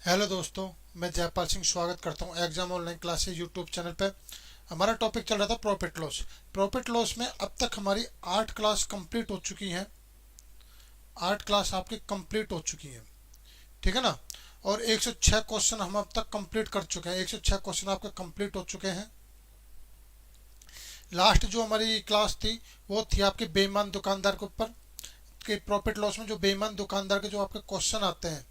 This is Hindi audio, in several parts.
हेलो दोस्तों, मैं जयपाल सिंह स्वागत करता हूं exam online classes YouTube channel पे। हमारा टॉपिक चल रहा था प्रॉफिट लॉस। प्रॉफिट लॉस में अब तक हमारी 8 क्लास कंप्लीट हो चुकी हैं। 8 क्लास आपकी कंप्लीट हो चुकी हैं, ठीक है ना। और 106 क्वेश्चन हम अब तक कंप्लीट कर चुके हैं। 106 क्वेश्चन आपके कंप्लीट हो चुके हैं। लास्ट जो हमारी क्लास थी वो थी आपके बेईमान दुकानदार के ऊपर, कि प्रॉफिट लॉस में जो बेईमान दुकानदार के जो आपके क्वेश्चन आते हैं,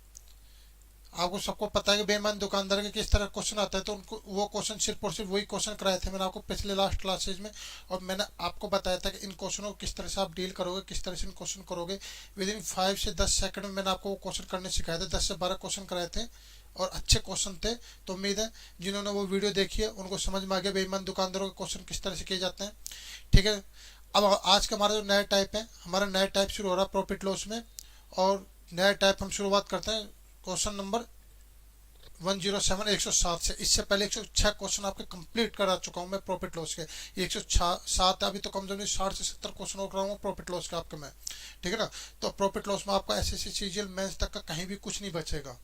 आपको सबको पता है कि बेईमान दुकानदार के किस तरह क्वेश्चन आता है। तो उनको वो क्वेश्चन सिर्फ और सिर्फ वही क्वेश्चन कराए थे मैंने आपको पिछले लास्ट क्लासेज में। और मैंने आपको बताया था कि इन क्वेश्चनों को किस तरह से आप डील करोगे, किस तरह से इन क्वेश्चन करोगे। विद इन 5 से 10 सेकंड में मैंने आपको वो क्वेश्चन करने सिखाए थे। 10 से 12 क्वेश्चन कराए थे और अच्छे क्वेश्चन थे। तो उम्मीद है जिन्होंने वो वीडियो देखी है उनको समझ में आ गया बेईमान दुकानदारों के क्वेश्चन किस तरह से किए जाते हैं, ठीक है। अब आज का हमारा जो नया टाइप है, हमारा नया टाइप शुरू हो रहा है प्रॉफिट लॉस में। और नया टाइप हम शुरुआत करते हैं क्वेश्चन नंबर 107 107 से। इससे पहले 106 क्वेश्चन आपके कंप्लीट करा चुका हूं मैं प्रॉफिट लॉस के। 107 अभी तो कम से कम 60 से 70 क्वेश्चन और कराऊंगा प्रॉफिट लॉस के आपके मैं, ठीक है ना। तो प्रॉफिट लॉस में आपका एसएससी सीजीएल मेंस तक का कहीं भी कुछ नहीं बचेगा।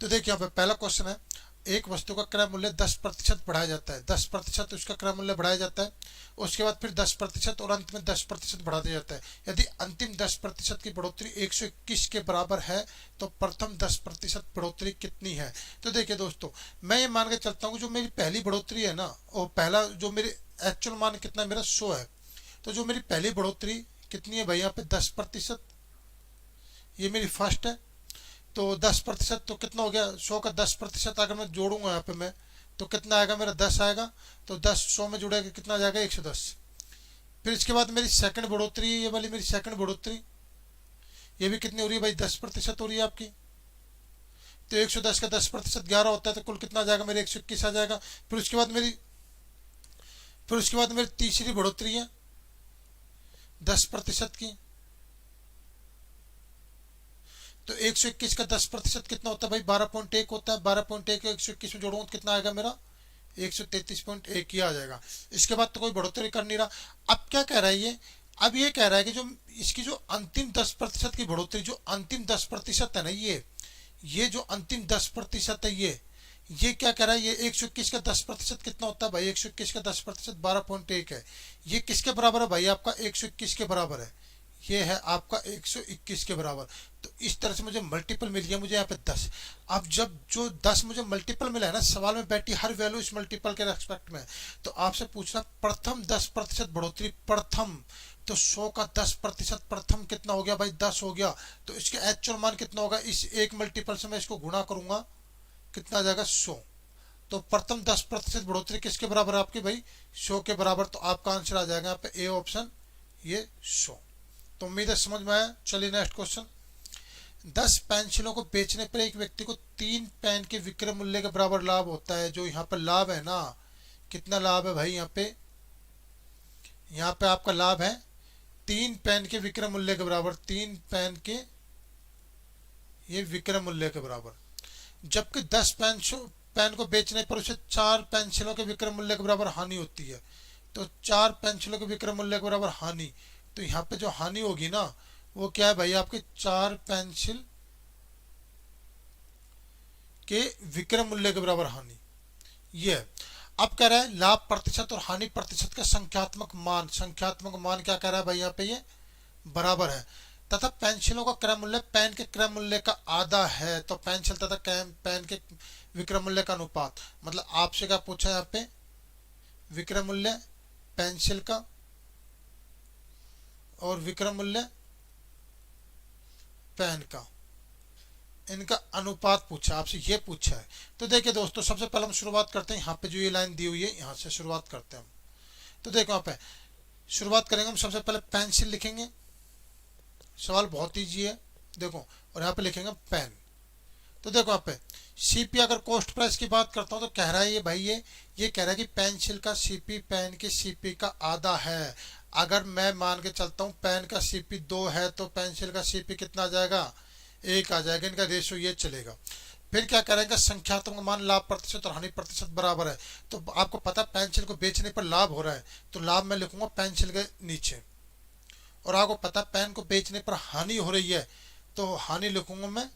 तो देखिए यहाँ पे पहला क्वेश्चन है, एक वस्तु का क्रय मूल्य 10% बढ़ाया जाता है। 10% उसका क्रय मूल्य बढ़ाया जाता है। उसके बाद फिर 10% और अंत में 10% बढ़ा दिया जाता है। यदि अंतिम 10% की बढ़ोतरी 121 के बराबर है तो प्रथम 10% बढ़ोतरी कितनी है। तो देखिए दोस्तों, मैं ये मान के चलता हूँ जो मेरी पहली बढ़ोतरी है ना, और पहला जो मेरी एक्चुअल मान कितना मेरा 100 है। तो जो मेरी पहली बढ़ोतरी कितनी है भाई, यहाँ पे 10%, ये मेरी फर्स्ट है। तो 10% तो कितना हो गया, 100 का 10% अगर मैं जोड़ूंगा यहाँ पे मैं, तो कितना आएगा मेरा 10 आएगा। तो 10 100 में जुड़ेगा कितना आ जाएगा 110। फिर इसके बाद मेरी सेकंड बढ़ोतरी है, ये वाली मेरी सेकंड बढ़ोतरी, ये भी कितनी हो रही है भाई 10% हो रही है आपकी। तो 110 का 10% 11 होता है, तो कुल कितना आ जाएगा मेरे 121 आ जाएगा। फिर उसके बाद मेरी तीसरी बढ़ोतरी है 10% की। तो 121 का 10% कितना होता है भाई 12.1 होता है। 12.1 को 121 में जोड़ूंगा तो कितना आएगा मेरा 133.1 ही आ जाएगा। इसके बाद तो कोई बढ़ोतरी कर नहीं रहा। अब क्या कह रहा है ये, अब ये कह रहा है कि जो इसकी जो अंतिम 10% की बढ़ोतरी, जो अंतिम 10% है ना, ये जो अंतिम 10% है, ये क्या कह रहा है, ये 121 का 10% कितना होता है भाई, 121 का 10% 12.1 है। ये किसके बराबर है भाई, आपका 121 के बराबर है। ये है आपका 121 के बराबर। तो इस तरह से मुझे मल्टीपल मिल गया, मुझे यहाँ पे 10। अब जब जो 10 मुझे मल्टीपल मिला है ना, सवाल में बैठी हर वैल्यू इस मल्टीपल के रेस्पेक्ट में। तो आपसे पूछना प्रथम 10% बढ़ोतरी, प्रथम। तो 100 का 10% प्रथम कितना हो गया भाई 10 हो गया। तो इसके एक्चुअल मान कितना होगा, इस एक मल्टीपल से मैं इसको गुणा करूंगा, कितना आ जाएगा 100। तो प्रथम 10% बढ़ोतरी किसके बराबर है आपकी भाई 100 के बराबर। तो आपका आंसर आ जाएगा यहाँ पे ए ऑप्शन, ये 100। तो उम्मीद है समझ में आया। चलिए नेक्स्ट क्वेश्चन। 10 पेंसिलों को बेचने पर एक व्यक्ति को 3 पेन के विक्रय मूल्य के बराबर लाभ होता है। जो यहाँ पर लाभ है ना, कितना लाभ है भाई, यहाँ पे आपका लाभ है 3 पेन के विक्रय मूल्य के बराबर, 3 पेन के ये विक्रय मूल्य के बराबर। जबकि 10 पेन को बेचने पर उसे 4 पेंसिलों के विक्रय मूल्य के बराबर हानि होती है। तो 4 पेंसिलों के विक्रय मूल्य के बराबर हानि, तो यहाँ पे जो हानि होगी ना वो क्या है भाई, आपके 4 पेंसिल के विक्रय मूल्य के बराबर हानि, ये है। अब कह रहा है लाभ प्रतिशत और हानि प्रतिशत का संख्यात्मक मान। संख्यात्मक मान क्या कह रहा है भाई, यहाँ पे ये बराबर है। तथा पेंसिलों का क्रय मूल्य पेन के क्रय मूल्य का आधा है। तो पेंसिल तथा पेन के विक्रय मूल्य का अनुपात, मतलब आपसे क्या पूछा है यहाँ पे, विक्रय मूल्य पेंसिल का और विक्रय मूल्य पेन का, इनका अनुपात पूछा आपसे, ये पूछा है। तो देखिए दोस्तों, सबसे पहले हम शुरुआत करते हैं, यहाँ पे जो ये लाइन दी हुई है यहाँ से शुरुआत करते हैं हम। तो देखो यहाँ पे शुरुआत करेंगे हम, सबसे पहले पेंसिल लिखेंगे, सवाल बहुत ईजी है देखो, और यहाँ पे लिखेंगे पेन। तो देखो यहाँ पे सीपी, अगर कॉस्ट प्राइस की बात करता हूँ तो कह रहा है ये भाई, ये कह रहा है कि पेंसिल का सीपी पेन के सीपी का आधा है। अगर मैं मान के चलता हूँ पेन का सीपी 2 है तो पेंसिल का सीपी कितना आ जाएगा 1 आ जाएगा, इनका रेशियो ये चलेगा। फिर क्या करेंगे, संख्यात्मक मान लाभ प्रतिशत और हानि प्रतिशत बराबर है। तो आपको पता है पेंसिल को बेचने पर लाभ हो रहा है, तो लाभ मैं लिखूंगा पेंसिल के नीचे। और आपको पता है पेन को बेचने पर हानि हो रही है, तो हानि लिखूंगा मैं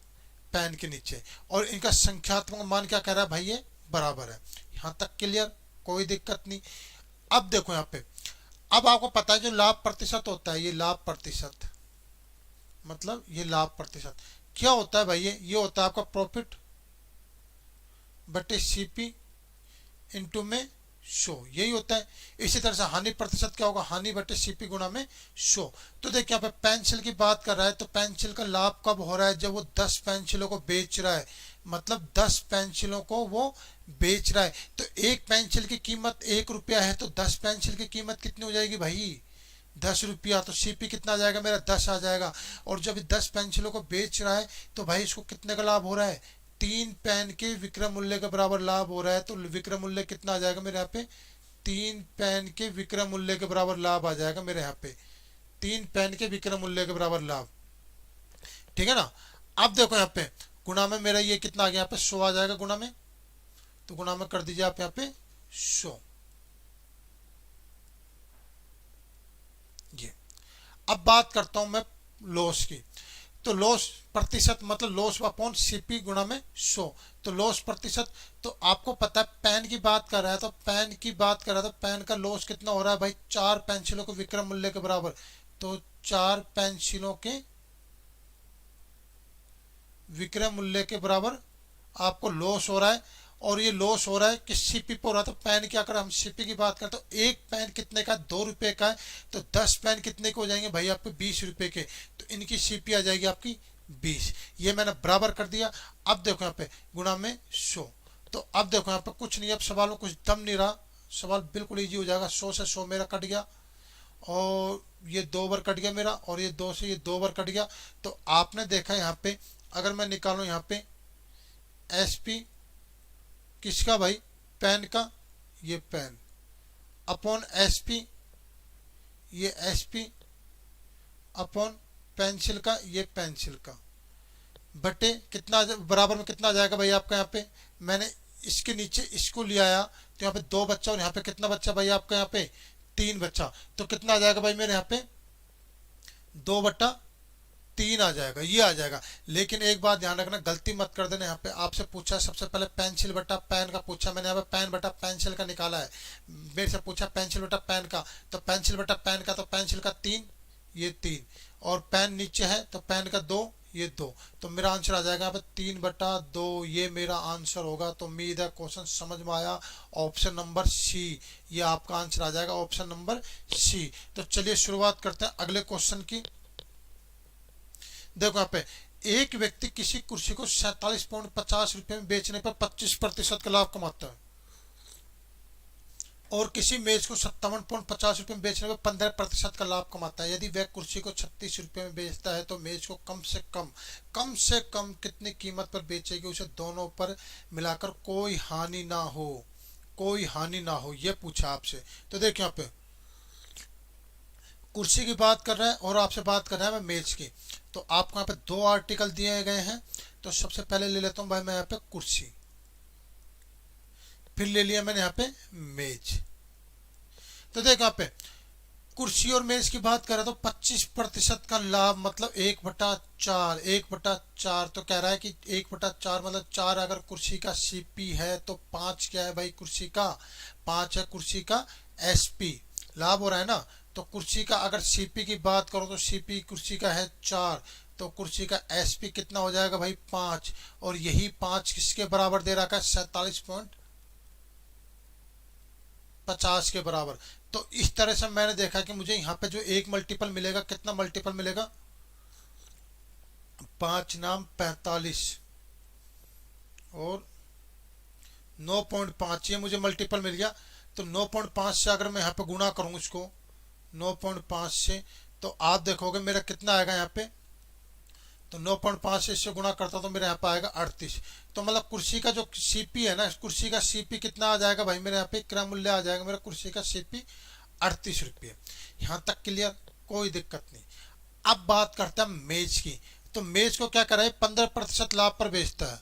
पैन के नीचे, और इनका संख्यात्मक मान क्या कह रहा है भाई, ये बराबर है। यहां तक क्लियर, कोई दिक्कत नहीं। अब देखो यहाँ पे, अब आपको पता है जो लाभ प्रतिशत होता है, ये लाभ प्रतिशत मतलब ये लाभ प्रतिशत क्या होता है भाई, ये होता है आपका प्रॉफिट बटे सीपी इंटू में 100, यही होता है। इसी तरह से हानि प्रतिशत क्या होगा, हानि बटे सीपी गुणा में 100। तो देखिए यहाँ पे पेंसिल की बात कर रहा है, तो पेंसिल का लाभ कब हो रहा है, जब वो 10 पेंसिलों को बेच रहा है, मतलब 10 पेंसिलों को वो बेच रहा है। तो एक पेंसिल की कीमत 1 रुपया है, तो 10 पेंसिल की कीमत कितनी हो जाएगी भाई, 10 रुपया। तो सीपी कितना आ जाएगा मेरा, 10 आ जाएगा। और जब 10 पेंसिलों को बेच रहा है तो भाई इसको कितने का लाभ हो रहा है, 3 पेन के विक्रय मूल्य के बराबर लाभ हो रहा है। तो विक्रय मूल्य कितना आ जाएगा मेरे यहाँ पे, 3 पेन के विक्रय मूल्य के बराबर लाभ आ जाएगा मेरे यहाँ पे, 3 पेन के विक्रय मूल्य के बराबर लाभ, ठीक है ना। अब देखो यहाँ पे गुणा में मेरा ये कितना आ गया, यहाँ पे 100 आ जाएगा गुणा में, तो गुणा में कर दीजिए आप यहाँ पे 100। ये अब बात करता हूं मैं लॉस की। तो लॉस प्रतिशत मतलब लॉस अपॉन सीपी गुणा में 100। तो लॉस प्रतिशत, तो आपको पता है पेन की बात कर रहा है, तो पेन की बात कर रहा है, तो पेन का लॉस कितना हो रहा है भाई, 4 पेंसिलों के विक्रय मूल्य के बराबर। तो 4 पेंसिलों के विक्रय मूल्य के बराबर आपको लॉस हो रहा है। और ये लॉस हो रहा है कि सीपी पे हो रहा है। तो पेन क्या कर, हम सीपी की बात करते तो एक पेन कितने का, 2 रुपए का है। तो 10 पेन कितने के हो जाएंगे भाई आपके, 20 रुपए के। तो इनकी सीपी आ जाएगी आपकी 20। ये मैंने बराबर कर दिया। अब देखो यहाँ पे गुणा में 100। तो अब देखो यहाँ पे कुछ नहीं, अब सवाल में कुछ दम नहीं रहा, सवाल बिल्कुल ईजी हो जाएगा। 100 से 100 मेरा कट गया, और ये 2 बार कट गया मेरा, और ये 2 से ये 2 बार कट गया। तो आपने देखा यहाँ पे, अगर मैं निकालू यहाँ पे एसपी किसका भाई, पेन का, ये पेन अपॉन एसपी, ये एसपी अपॉन पेंसिल का, ये पेंसिल का, बटे कितना बराबर में कितना आ जाएगा भाई आपका, यहाँ पे मैंने इसके नीचे इसको ले आया, तो यहाँ पे 2 बच्चा, और यहाँ पे कितना बच्चा भाई आपका, यहाँ पे 3 बच्चा। तो कितना आ जाएगा भाई मेरे यहाँ पे, 2/3 आ जाएगा, ये आ जाएगा। लेकिन एक बात ध्यान रखना, गलती मत कर देना। यहाँ पे आपसे पूछा सबसे पहले पेंसिल बटा पेन का पूछा, मैंने यहाँ पे पेन बटा पेंसिल का निकाला है। मेरे से पूछा पेंसिल बटा पेन का, तो पेंसिल बटा पेन का, तो पेंसिल का 3, ये 3, और पेन नीचे है तो पेन का 2, ये 2। तो मेरा आंसर आ जाएगा यहाँ पे 3/2, ये मेरा आंसर होगा। तो उम्मीद है क्वेश्चन समझ में आया। ऑप्शन नंबर सी, ये आपका आंसर आ जाएगा, ऑप्शन नंबर सी। तो चलिए शुरुआत करते हैं अगले क्वेश्चन की। देखो यहाँ पे, एक व्यक्ति किसी कुर्सी को 47.50 रुपए में बेचने पर 25% का लाभ कमाता है, और किसी मेज को 57.50 रुपए में बेचने पर 15% का लाभ कमाता है। यदि वह कुर्सी को 36 रुपए में बेचता है तो मेज को कम से कम कितनी कीमत पर बेचेगी, उसे दोनों पर मिलाकर कोई हानि ना हो, यह पूछा आपसे। तो देखिए यहाँ पे कुर्सी की बात कर रहा है, और आपसे बात कर रहा है मैं मेज की। तो आपको यहाँ पे 2 आर्टिकल दिए गए हैं। तो सबसे पहले ले लेता हूं भाई मैं यहाँ पे कुर्सी, फिर ले लिया मैंने यहाँ पे मेज। तो देखो यहाँ पे कुर्सी और मेज की बात करें तो 25% का लाभ मतलब 1/4। तो कह रहा है कि 1/4 मतलब 4 अगर कुर्सी का सीपी है तो 5 क्या है भाई कुर्सी का, 5 है कुर्सी का एसपी। लाभ हो रहा है ना। तो कुर्सी का अगर सीपी की बात करो तो सीपी कुर्सी का है 4, तो कुर्सी का एसपी कितना हो जाएगा भाई 5, और यही 5 किसके बराबर दे रखा है 47.50 के बराबर। तो इस तरह से मैंने देखा कि मुझे यहाँ पे जो एक मल्टीपल मिलेगा, कितना मल्टीपल मिलेगा, 5 नाम 45 और 9.5, ये मुझे मल्टीपल मिल गया। तो 9.5 से अगर मैं यहाँ पे गुणा करूँ इसको 9.5 से, तो आप देखोगे मेरा कितना आएगा यहाँ पे, तो 9.5 से इससे गुणा करता तो मेरे यहाँ पे आएगा 38। तो मतलब कुर्सी का जो सीपी है ना, कुर्सी का सीपी कितना आ जाएगा भाई मेरे यहाँ पे, क्रय मूल्य आ जाएगा मेरा कुर्सी का सीपी 38 रुपये। यहाँ तक क्लियर, कोई दिक्कत नहीं। अब बात करते हैं मेज की। तो मेज को क्या कर रहा है, 15% लाभ पर बेचता है।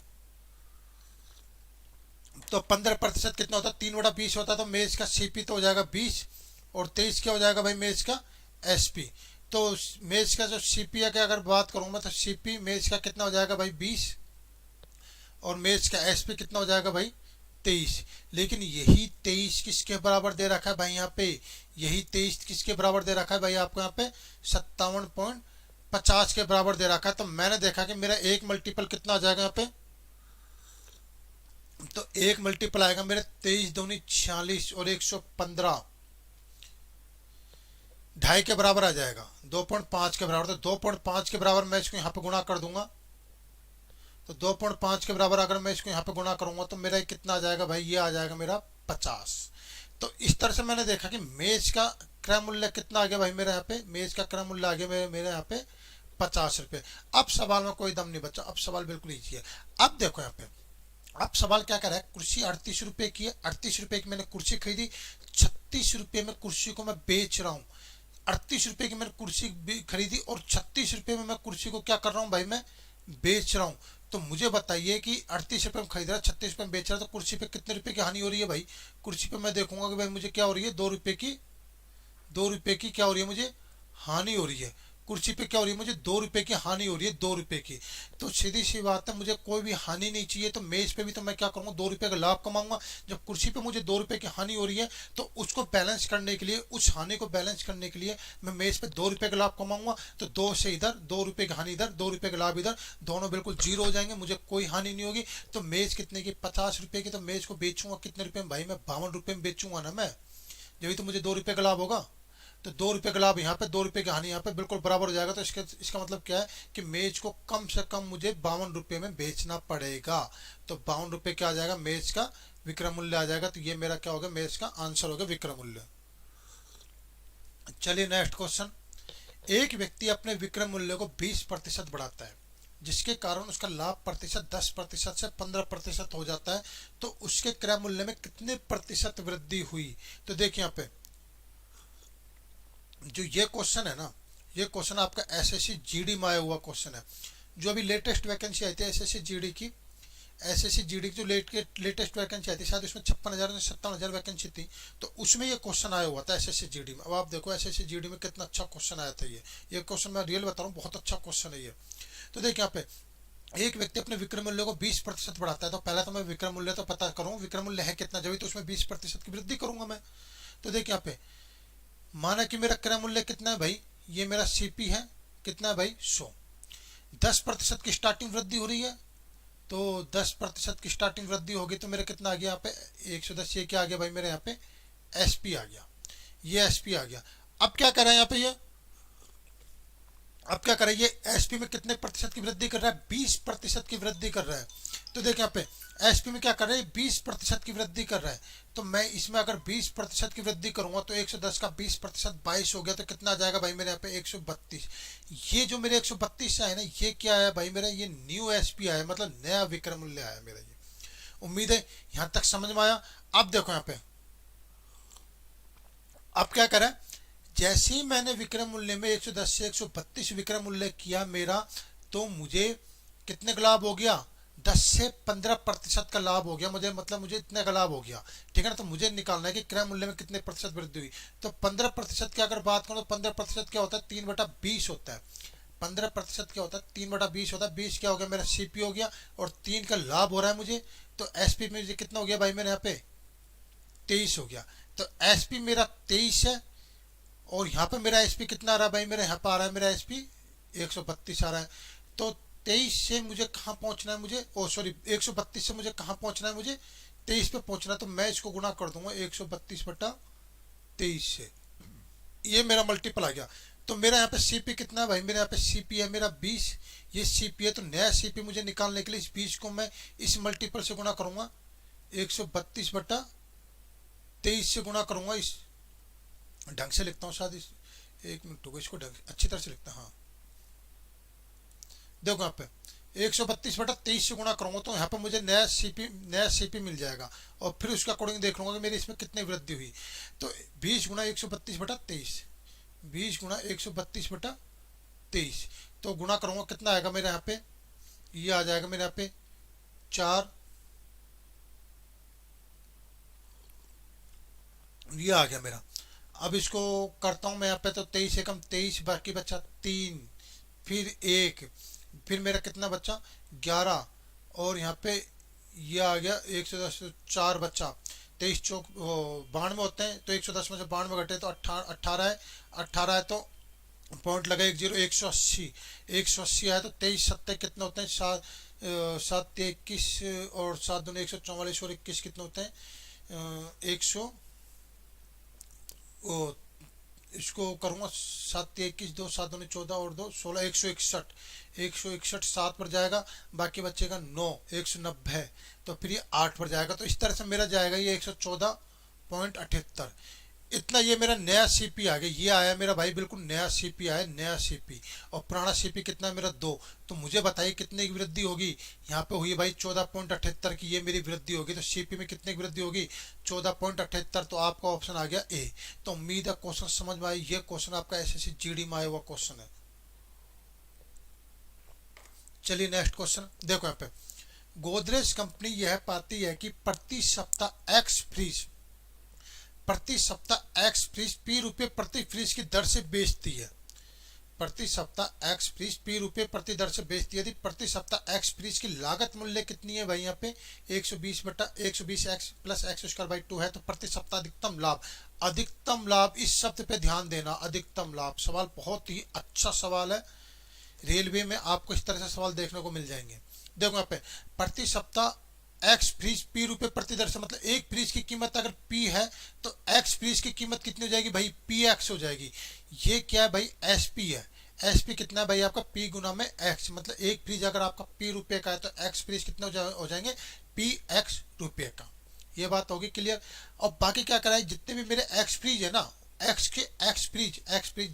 तो 15% कितना होता है, 3/20 होता है। तो मेज का सीपी तो हो जाएगा 20, और 23 क्या हो जाएगा भाई मेज का एसपी। तो मेज का जो सीपी है, अगर बात करूं मैं, तो सीपी मेज का कितना हो जाएगा भाई 20, और मैच का एसपी कितना हो जाएगा भाई 23। लेकिन यही 23 किसके बराबर दे रखा है भाई यहाँ पे, यही 23 किसके बराबर दे रखा है भाई आपको यहाँ पे 57.50 के बराबर दे रखा है। तो मैंने देखा कि मेरा एक मल्टीपल कितना आ जाएगा यहाँ पे, तो एक मल्टीपल आएगा मेरे 23 दूनी 46 और 115 ढाई के बराबर आ जाएगा, 2.5 के बराबर। तो 2.5 के बराबर मैं इसको यहाँ पे गुणा कर दूंगा। तो 2.5 के बराबर अगर मैं इसको यहाँ पे गुणा करूंगा तो मेरा कितना आ जाएगा भाई, ये आ जाएगा मेरा 50। तो इस तरह से मैंने देखा कि मेज का क्रय मूल्य कितना आ गया भाई मेरे यहाँ पे, मेज का क्रय मूल्य आ गया मेरे यहाँ पे 50 रुपये। अब सवाल में कोई दम नहीं बचा, अब सवाल बिल्कुल ईजी है। अब देखो यहाँ पे, अब सवाल क्या कर रहा है, कुर्सी 38 रुपए की है, 38 रुपए की मैंने कुर्सी खरीदी, 36 रुपए में कुर्सी को मैं बेच रहा हूँ। 38 रुपए की मैंने कुर्सी खरीदी और 36 रुपए में मैं कुर्सी को क्या कर रहा हूँ भाई, मैं बेच रहा हूँ। तो मुझे बताइए कि 38 रुपए में खरीद रहा है, 36 रुपए में बेच रहा है, तो कुर्सी पे कितने रुपए की हानि हो रही है भाई। कुर्सी पे मैं देखूंगा कि भाई मुझे क्या हो रही है, 2 रुपए की क्या हो रही है, मुझे हानि हो रही है। कुर्सी पे क्या हो रही है, मुझे 2 रुपए की हानि हो रही है, 2 रुपए की। तो सीधी सी बात है, मुझे कोई भी हानि नहीं चाहिए। तो मेज पे भी तो मैं क्या करूंगा, 2 रुपए का लाभ कमाऊंगा। जब कुर्सी पे मुझे 2 रुपए की हानि हो रही है तो उसको बैलेंस करने के लिए, उस हानि को बैलेंस करने के लिए मैं मेज पे 2 रुपए का लाभ कमाऊंगा। तो 2 से इधर, 2 रुपए की हानि इधर, 2 रुपए का लाभ इधर, दोनों बिल्कुल जीरो हो जाएंगे, मुझे कोई हानि नहीं होगी। तो मेज कितने की, 50 रुपए की। तो मेज को बेचूंगा कितने रुपए में भाई, मैं 52 रुपए में बेचूंगा ना मैं, जब तो मुझे 2 रुपए का लाभ होगा। तो 2 रुपए का लाभ यहाँ पे, 2 रुपए की हानि यहाँ पे, बिल्कुल बराबर हो जाएगा। तो इसका मतलब क्या है कि मेज को कम से कम मुझे 52 रुपए में बेचना पड़ेगा। तो 52 रुपए क्या आ जाएगा, मेज का विक्रय मूल्य आ जाएगा। तो ये मेरा क्या होगा, मेज का आंसर होगा विक्रय मूल्य। चलिए नेक्स्ट क्वेश्चन। एक व्यक्ति अपने विक्रय मूल्य को 20% बढ़ाता है, जिसके कारण उसका लाभ प्रतिशत 10% से 15% हो जाता है। तो उसके क्रय मूल्य में कितने प्रतिशत वृद्धि हुई। तो देखिए यहाँ पे जो ये क्वेश्चन है ना, ये क्वेश्चन आपका एसएससी जीडी में आया हुआ क्वेश्चन है। जो अभी लेटेस्ट वैकेंसी आई थी एसएससी जीडी की, एसएससी जीडी की जो लेटेस्ट वैकेंसी आई थी, शायद उसमें 56,000 से 57,000 वैकेंसी थी। तो उसमें ये क्वेश्चन आया हुआ था एसएससी जीडी में। अब आप देखो एसएससी जीडी में कितना अच्छा क्वेश्चन आया था। ये क्वेश्चन मैं रियल बता रहा हूँ, बहुत अच्छा क्वेश्चन है ये। तो देखिए यहाँ पे एक व्यक्ति अपने विक्रय मूल्य को 20% बढ़ाता है। तो पहले तो मैं विक्रय मूल्य तो पता करूँ, विक्रय मूल्य है कितना, जब तो उसमें 20% की वृद्धि करूंगा मैं। तो देखिए यहाँ पे माना कि मेरा क्रय मूल्य कितना है भाई, ये मेरा सीपी है, कितना है भाई 100। 10% की स्टार्टिंग वृद्धि हो रही है। तो 10% की स्टार्टिंग वृद्धि होगी तो मेरा कितना आ गया यहाँ पे 110। ये क्या आ गया भाई मेरे यहाँ पे एसपी आ गया, ये एसपी आ गया। अब क्या कर रहा है यहाँ पे ये, अब क्या करें, ये एसपी में कितने प्रतिशत की वृद्धि कर रहा है, 20% की वृद्धि कर रहा है। तो देखिए यहाँ पे एसपी में क्या कर रहा है, 20% की वृद्धि कर रहा है। तो मैं इसमें अगर 20% की वृद्धि करूंगा तो 110 का 20% 22 हो गया। तो कितना आ जाएगा भाई मेरे यहाँ पे 132। ये जो मेरे 132 आया ना, ये क्या आया भाई मेरा, ये न्यू एसपी आया, मतलब नया विक्रय मूल्य आया मेरा ये। उम्मीद है यहां तक समझ में आया। अब देखो यहाँ पे अब क्या करें, जैसे ही मैंने विक्रय मूल्य में 110 से 132 विक्रय मूल्य किया मेरा, तो मुझे कितने का लाभ हो गया, 10 से 15% का लाभ हो गया मुझे, मतलब मुझे इतने का लाभ हो गया। ठीक है ना। तो मुझे निकालना है कि क्रय मूल्य में कितने प्रतिशत वृद्धि हुई। तो 15% की अगर बात करूं तो 15% क्या होता है, 3/20 होता है। 15% क्या होता है, 3/20 होता है। 20 क्या हो गया मेरा सीपी हो गया, और 3 का लाभ हो रहा है मुझे। तो एसपी में कितना हो गया भाई मेरे यहाँ पे 23 हो गया। तो एसपी मेरा 23 है, और यहाँ पे मेरा एसपी कितना आ रहा है भाई, मेरा यहाँ पे आ रहा है मेरा एसपी 132 आ रहा है। तो 23 से मुझे कहाँ पहुंचना है, मुझे 132 से मुझे कहाँ पहुंचना है, मुझे 23 पे पहुंचना है। तो मैं इसको गुना कर दूंगा 132/23 से, ये मेरा मल्टीपल आ गया। तो मेरा यहाँ पे सीपी कितना है भाई, मेरे यहाँ पे सीपी है मेरा 20, ये सीपी है। तो नया सीपी मुझे निकालने के लिए इस 20 को मैं इस मल्टीपल से गुना करूंगा, 132/23 से गुना करूंगा। इस ढंग से लिखता हूँ, शायद एक मिनट होगा, इसको ढंग अच्छी तरह से लिखता हूँ। हाँ देखो यहाँ पे 132/23 से गुणा करूंगा तो यहाँ पे मुझे नया सीपी मिल जाएगा, और फिर उसके अकॉर्डिंग देख लूंगा कि मेरी इसमें कितनी वृद्धि हुई। तो 20 गुणा 132/23, 20 गुणा 132/23, तो गुणा करूंगा कितना आएगा मेरे यहाँ पे, ये आ जाएगा मेरे यहाँ पे 4, ये आ गया मेरा। अब इसको करता हूं मैं यहाँ पे, तो 23 से कम 23, बाकी बचा 3, फिर 1, फिर मेरा कितना बचा 11, और यहाँ पे ये आ गया 110, 4 बच्चा 23 चौक 92 होते हैं, तो 110 में से 92 घटे तो 18 है, 18 है तो पॉइंट लगा 10, 180, 180 है तो 23 सत्ते कितने होते हैं, 7 21 और 7 दूनी 144 और 21 कितने होते हैं, 100, इसको करूंगा 7 21 2 7 दूनी 14 और 2 16, 161, 161 7 पर जाएगा, बाकी बचेगा 9, 190, तो फिर ये 8 पर जाएगा। तो इस तरह से मेरा जाएगा ये 114.78। इतना ये मेरा नया सीपी आ गया, ये आया मेरा भाई बिल्कुल नया सीपी आया, नया सीपी। और पुराना सीपी कितना है मेरा 2। तो मुझे बताइए कितने की वृद्धि होगी, यहाँ पे हुई भाई 14.78 की ये मेरी वृद्धि होगी। तो सीपी में कितने की वृद्धि होगी, 14.78। तो आपका ऑप्शन आ गया ए। तो उम्मीद है क्वेश्चन समझ में आई। ये क्वेश्चन आपका एसएससी जीडी में आया हुआ क्वेश्चन है। चलिए नेक्स्ट क्वेश्चन देखो। यहाँ पे गोदरेज कंपनी यह पाती है कि प्रति सप्ताह एक्स फ्रिज पी रुपये प्रति फ्रिज की दर से बेचती है। प्रति सप्ताह एक्स फ्रिज पी रुपये प्रति दर से बेचती है। यदि प्रति सप्ताह एक्स फ्रिज की लागत मूल्य कितनी है भाई, यहाँ पे 120 x plus x square by 2 है। तो प्रति सप्ताह अधिकतम लाभ इस शब्द पे ध्यान देना, अधिकतम लाभ। सवाल बहुत ही अच्छा सवाल है, रेलवे में आपको इस तरह से सवाल देखने को मिल जाएंगे। देखो यहाँ पे प्रति सप्ताह एक्स फ्रिज पी रुपये प्रति दर से, मतलब एक फ्रिज की कीमत अगर पी है तो एक्स फ्रिज की कीमत कितनी हो जाएगी भाई, पी एक्स हो जाएगी। ये क्या है भाई, एस पी है। एस पी कितना है भाई आपका, पी गुना में एक्स। मतलब एक फ्रिज अगर आपका पी रुपये का है तो एक्स फ्रिज कितने हो जाएंगे, पी एक्स रुपये का। ये बात होगी क्लियर। और बाकी क्या कराए, जितने भी मेरे एक्स फ्रिज है ना, एक्स फ्रिज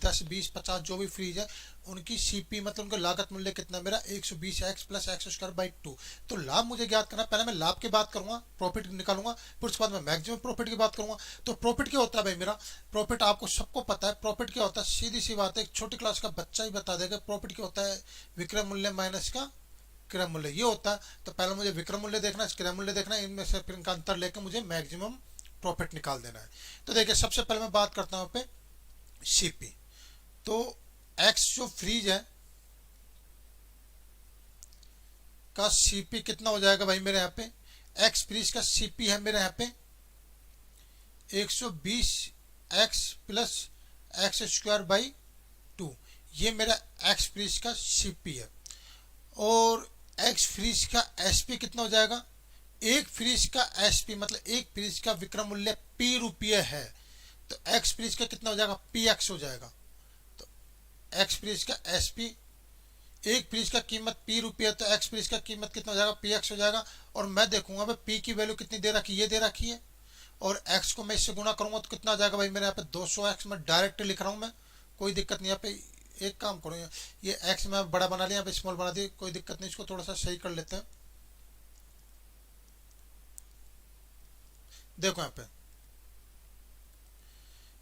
10 20 50 जो भी फ्रिज है उनकी सीपी मतलब उनका लागत मूल्य कितना मेरा 120 x plus x square by 2। तो लाभ मुझे ज्ञात करना, पहले मैं लाभ की बात करूंगा, प्रॉफिट निकालूंगा, फिर उसके बाद मैं मैक्सिमम प्रॉफिट की बात करूंगा। तो प्रॉफिट क्या होता है भाई मेरा, प्रॉफिट आपको सबको पता है। प्रॉफिट क्या होता है, सीधी सी बात है, एक छोटी क्लास का बच्चा ही बता देगा प्रॉफिट क्या होता है, विक्रय मूल्य माइनस का क्रय मूल्य, ये होता है। तो पहले मुझे विक्रय मूल्य देखना है, क्रय मूल्य देखना है, इनमें से फिर इनका अंतर लेकर मुझे मैक्सिमम प्रॉफिट निकाल देना है। तो देखिए सबसे पहले मैं बात करता हूँ पे सीपी। तो एक्स जो फ्रीज है का सीपी कितना हो जाएगा भाई मेरे यहाँ पे, एक्स फ्रीज का सीपी है मेरे यहाँ पे 120 x plus x square by 2। ये मेरा एक्स फ्रीज का सीपी है। और एक्स फ्रीज का एसपी कितना हो जाएगा, एक फ्रीज का एसपी मतलब एक फ्रीज का विक्रय मूल्य पी रुपये है, तो एक्स फ्रीज का कितना हो जाएगा, पी एक्स हो जाएगा। तो एक्स फ्रीज का एसपी, एक फ्रीज का कीमत पी रुपये है तो एक्स फ्रीज का कीमत कितना हो जाएगा, पी एक्स हो जाएगा। और मैं देखूंगा भाई पी की वैल्यू कितनी दे रखी है, ये दे रखी है, और एक्स को मैं इससे गुना करूंगा तो कितना आ जाएगा भाई मेरे यहाँ पे 200 एक्स। मैं डायरेक्ट लिख रहा हूँ, मैं कोई दिक्कत नहीं। यहाँ पे एक काम करो, ये एक्स मैं बड़ा बना लिया, स्मॉल बना दिया, कोई दिक्कत नहीं, इसको थोड़ा सा सही कर लेते हैं। देखो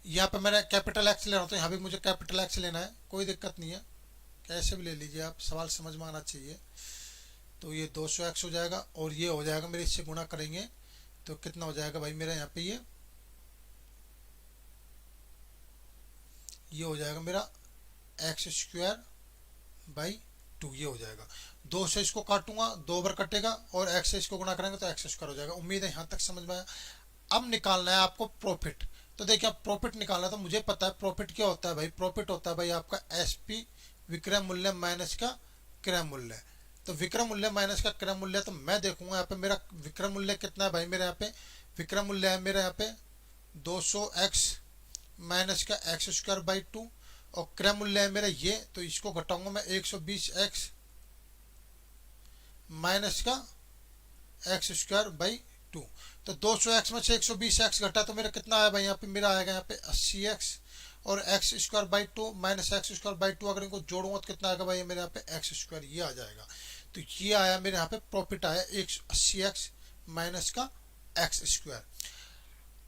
यहाँ पे मैंने कैपिटल एक्स ले रहा हूँ, तो यहाँ भी मुझे कैपिटल एक्स लेना है, कोई दिक्कत नहीं है, कैसे भी ले लीजिए आप, सवाल समझ में आना चाहिए। तो ये 200 एक्स हो जाएगा और ये हो जाएगा मेरे, इससे गुना करेंगे तो कितना हो जाएगा भाई मेरा यहाँ पे, ये हो जाएगा मेरा एक्स स्क्वायर बाई 2, ये हो जाएगा। 2 से इसको काटूंगा, 2 बार कटेगा, और एक्स से इसको गुना करेंगे तो एक्स स्क्वायर हो जाएगा। उम्मीद है यहाँ तक समझ में आया। अब निकालना है आपको प्रॉफिट। तो देखिए आप प्रॉफिट निकालना, तो मुझे पता है प्रॉफिट क्या होता है भाई, प्रॉफिट होता है भाई आपका एसपी विक्रय मूल्य माइनस का क्रय मूल्य। तो विक्रय मूल्य माइनस का क्रय मूल्य, तो मैं देखूंगा यहाँ पे मेरा विक्रय मूल्य कितना है भाई मेरे यहाँ पे, विक्रय मूल्य है मेरे यहाँ पे 200 एक्स माइनस का एक्स स्क्वायर बाई 2, और क्रय मूल्य है मेरा ये, तो इसको घटाऊंगा मैं 120 एक्स माइनस का एक्स स्क्वायर बाई 2। तो 200 एक्स में से 120 एक्स घटा तो मेरा कितना आया भाई यहाँ पे, मेरा आएगा यहाँ पे 80 एक्स, और x square by 2 minus x square by 2 अगर इनको जोड़ूंगा तो कितना आएगा भाई मेरे यहाँ पे एक्स स्क्वायर, ये आ जाएगा। तो ये आया मेरे यहाँ पे प्रॉफिट आया 180 एक्स माइनस का एक्स स्क्वायर।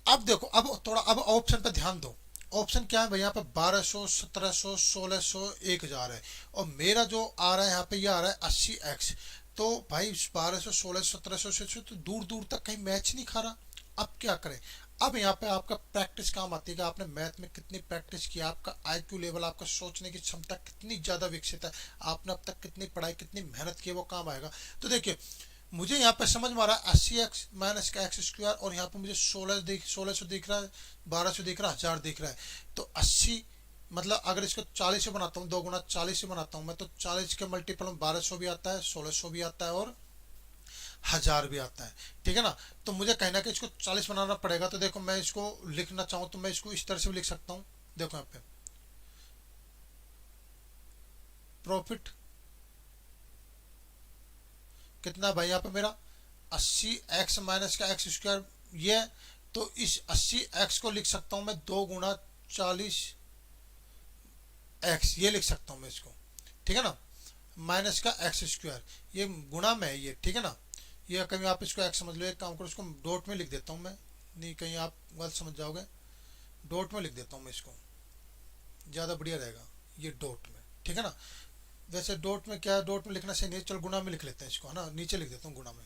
अब देखो, अब थोड़ा अब ऑप्शन पे ध्यान दो। ऑप्शन क्या है भाई यहाँ पे 1200 1700 1600 1000 है, और मेरा जो आ रहा है यहाँ पे ये आ रहा है 80 एक्स। तो भाई 1200 1600 1700 से तो दूर दूर तक कहीं मैच नहीं खा रहा। अब क्या करें, अब यहाँ पे आपका प्रैक्टिस काम आती है कि आपने मैथ में कितनी प्रैक्टिस की, आपका आईक्यू लेवल, आपका सोचने की क्षमता कितनी ज्यादा विकसित है, आपने अब तक कितनी पढ़ाई कितनी मेहनत की, वो काम आएगा। तो देखिए मुझे यहाँ पे समझ में आ रहा है 80x माइनस का एक्स स्क्वायर, और यहाँ पे मुझे 1600 दिख रहा है, 1200 दिख रहा है, 1000 दिख रहा है। तो 80 मतलब अगर इसको 40 से बनाता हूँ, 2 गुना 40 से बनाता हूँ मैं, तो 40 के मल्टीपल में 1200 भी आता है, 1600 भी आता है और 1000 भी आता है। ठीक है ना। तो मुझे कहना कि इसको 40 बनाना पड़ेगा। तो देखो मैं इसको लिखना चाहूँ तो मैं इसको इस तरह से भी लिख सकता हूँ। देखो यहाँ पे प्रॉफिट कितना भाई, यहाँ पे मेरा 80x माइनस का एक्स स्क्वायर ये। तो इस 80x को लिख सकता हूँ मैं 2 गुना 40x, ये लिख सकता हूँ मैं इसको। ठीक है ना। माइनस का एक्स स्क्वायर, ये गुणा में है ये। ठीक है ना। ये कहीं आप इसको एक्स समझ लो, एक काम करो इसको डॉट में लिख देता हूँ मैं, नहीं कहीं आप गलत समझ जाओगे। डॉट में लिख देता हूँ मैं इसको, ज़्यादा बढ़िया रहेगा ये डॉट में। ठीक है ना। वैसे डॉट में क्या है, डॉट में लिखना सही नहीं, चल गुना में लिख लेते हैं इसको, है ना, नीचे लिख देता हूँ गुना में।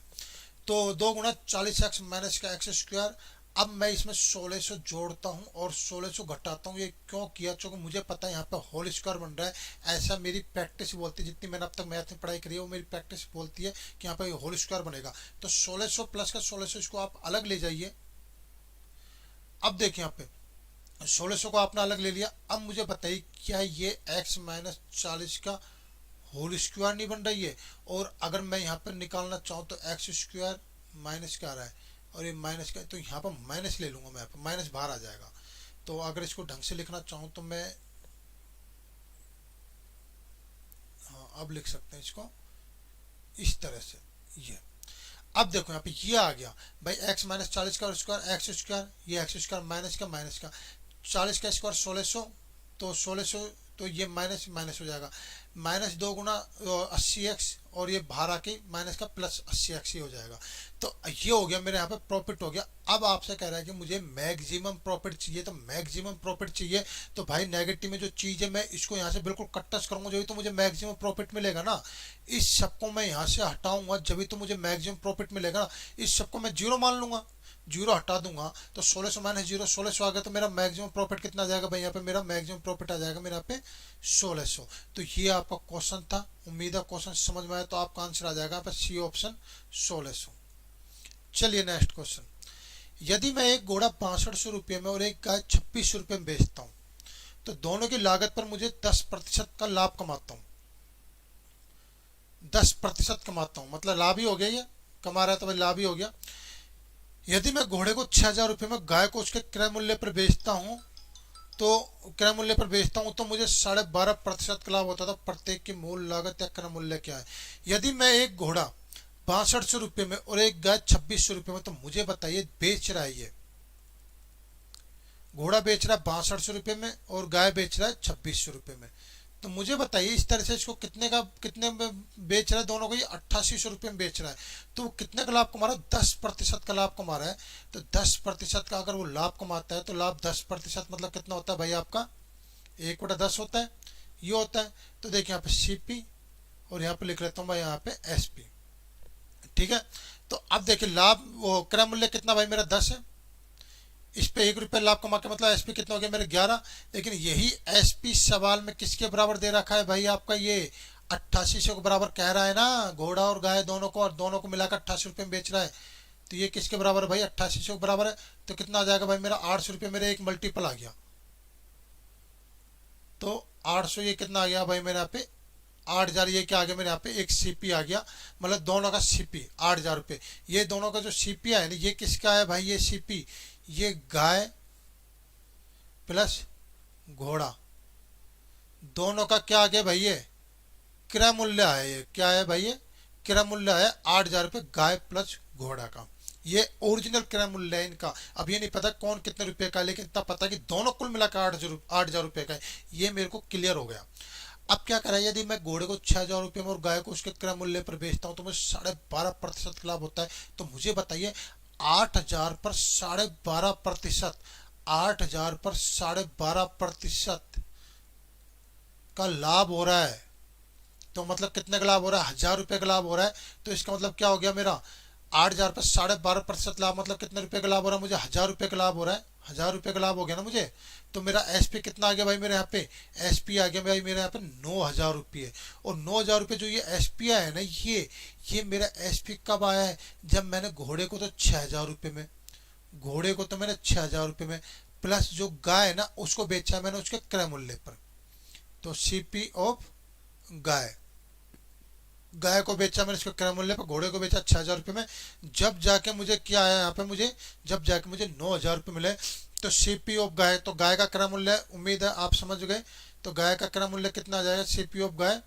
तो 2 गुना 40x माइनस का एक्स स्क्वायर। अब मैं इसमें 1600 जोड़ता हूँ और 1600 घटाता हूँ। ये क्यों किया, क्योंकि मुझे पता है यहाँ पे होल स्क्वायर बन रहा है। ऐसा मेरी प्रैक्टिस बोलती है, जितनी मैंने अब तक मैथ में पढ़ाई करी है वो मेरी प्रैक्टिस बोलती है कि यहाँ पे होल स्क्वायर बनेगा। तो 1600 प्लस का 1600 इसको आप अलग ले जाइए। अब देखिए यहाँ पे 1600 को आपने अलग ले लिया। अब मुझे बताइए क्या ये x माइनस 40 का होल स्क्वायर नहीं बन रही है। और अगर मैं यहाँ पर निकालना चाहूँ तो एक्स स्क्वायर माइनस क्या आ रहा है और ये माइनस का, तो यहाँ पर माइनस ले लूंगा मैं, यहाँ पर माइनस बाहर आ जाएगा। तो अगर इसको ढंग से लिखना चाहूँ तो मैं, हाँ अब लिख सकते हैं इसको इस तरह से ये। अब देखो यहाँ पे ये आ गया भाई x माइनस 40 का स्क्वायर एक्स स्क्वायर, ये एक्स स्क्वायर माइनस का 40 का स्क्वायर 1600, तो 1600 तो ये माइनस माइनस हो जाएगा। माइनस 2 गुना 80x और ये बाहर आके माइनस का प्लस 80x ही हो जाएगा। तो ये हो गया मेरे यहाँ पे प्रॉफिट हो गया। अब आपसे कह रहा है कि मुझे मैक्सिमम प्रॉफिट चाहिए, तो मैक्सिमम प्रॉफिट चाहिए तो भाई नेगेटिव में जो चीज़ है मैं इसको यहाँ से बिल्कुल कट टच करूंगा, जब तो मुझे मैक्सिमम प्रॉफिट मिलेगा ना। इस सबको मैं यहाँ से हटाऊंगा जब तो मुझे मैक्सिमम प्रॉफिट मिलेगा ना। इस सबको मैं जीरो मान लूंगा, जीरो हटा दूंगा तो 1600 माइनस जीरो 1600 आ गया। तो मेरा मैक्सिमम प्रॉफिट कितना आ जाएगा भाई, यहाँ पे मेरा मैक्सिमम प्रॉफिट आ जाएगा मेरे यहाँ पे 1600। तो ये आपका क्वेश्चन था। उम्मीद है क्वेश्चन समझ में आया, तो आपका आंसर आ जाएगा यहाँ पे सी ऑप्शन 1600। चलिए नेक्स्ट क्वेश्चन। यदि मैं एक घोड़ा 6200 रुपये में और एक गाय 2600 रुपये में बेचता हूँ तो दोनों की लागत पर मुझे 10% का लाभ कमाता हूँ। 10% कमाता हूँ मतलब लाभ ही हो गया, ये कमा रहा है तो भाई लाभ ही हो गया। यदि मैं घोड़े को 6000 रुपये में गाय को उसके क्रय मूल्य पर बेचता हूँ तो मुझे 12.5% का लाभ होता था। प्रत्येक की मूल लागत या क्रय मूल्य क्या है। यदि मैं एक घोड़ा 6200 रुपये में और एक गाय 2600 रुपये में, तो मुझे बताइए बेच रहा है ये घोड़ा बेच रहा है 6200 रुपये में और गाय बेच रहा है 2600 रुपये में। तो मुझे बताइए इस तरह से इसको कितने में बेच रहा है, दोनों को ये 8800 रुपये में बेच रहा है। तो वो कितने का लाभ कमा रहा है, 10% का लाभ कमा रहा है। तो 10% का अगर वो लाभ कमाता है तो लाभ 10% मतलब कितना होता है भाई आपका 1/10 होता है, ये होता है। तो देखिए यहाँ पे सीपी और यहाँ पे लिख लेता हूँ मैं यहाँ पे एसपी। ठीक है। तो अब देखिए लाभ वो क्रय मूल्य कितना भाई मेरा 10 है, इस पे 1 रुपये लाभ कमा के मतलब एसपी कितना हो गया मेरे 11। लेकिन यही एसपी सवाल में किसके बराबर दे रखा है भाई आपका, ये 8800 के बराबर कह रहा है ना। घोड़ा और गाय दोनों को, और दोनों को मिलाकर 88 रुपये में बेच रहा है। तो ये किसके बराबर है भाई, 8800 के बराबर है। तो कितना आ जाएगा भाई मेरा 800 रुपये, मेरे एक मल्टीपल आ गया। तो 800 ये कितना आ गया भाई मेरे यहाँ पे 8000, ये क्या आ गया मेरे यहाँ पे एक सीपी आ गया। मतलब दोनों का सीपी 8000 रुपये। ये दोनों का जो सीपी है ये किसका है भाई, ये सीपी ये गाय प्लस घोड़ा दोनों का क्या आ गया भाई, ये क्रय मूल्य है। ये क्या है भाई, ये क्रय मूल्य है 8000 रुपये गाय प्लस घोड़ा का। ये ओरिजिनल क्रय मूल्य है इनका। अब ये नहीं पता कौन कितने रुपए का है, लेकिन इतना पता कि दोनों कुल मिलाकर 8000 रुपये का है। ये मेरे को क्लियर हो गया। अब क्या करा, यदि मैं घोड़े को 6000 रुपये में और गाय को उसके क्रय मूल्य पर बेचता हूँ तो मुझे 12.5% लाभ होता है। तो मुझे बताइए 8000 पर 12.5%, 8000 पर 12.5% का लाभ हो रहा है। तो मतलब कितने का लाभ हो रहा है, 1000 रुपये का लाभ हो रहा है। तो इसका मतलब क्या हो गया मेरा 8000 पर 12.5% लाभ मतलब कितने रुपए का लाभ हो रहा है मुझे, 1000 रुपये का लाभ हो रहा है। 1000 रुपये का लाभ हो गया ना मुझे। तो मेरा एसपी कितना आ गया भाई मेरे यहाँ पे, एसपी आ गया भाई मेरे यहाँ पे 9000 रुपये। और 9000 रुपये जो ये एसपी आया है ना, ये मेरा एसपी कब आया है, जब मैंने घोड़े को तो 6000 रुपये में, घोड़े को तो मैंने 6000 रुपये में, प्लस जो गाय है ना उसको बेचा मैंने उसके क्रय मूल्य पर। तो सीपी ऑफ गाय, गाय को बेचा मैंने इसके क्रय मूल्य पर, घोड़े को बेचा 6000 रुपये में। जब जाके मुझे क्या आया यहाँ पे, मुझे जब जाके मुझे 9000 रुपये मिले, तो सीपी ऑफ गाय, तो गाय का क्रय मूल्य, उम्मीद है आप समझ गए। तो गाय का क्रय मूल्य कितना आ जाएगा, सीपी ऑफ गाय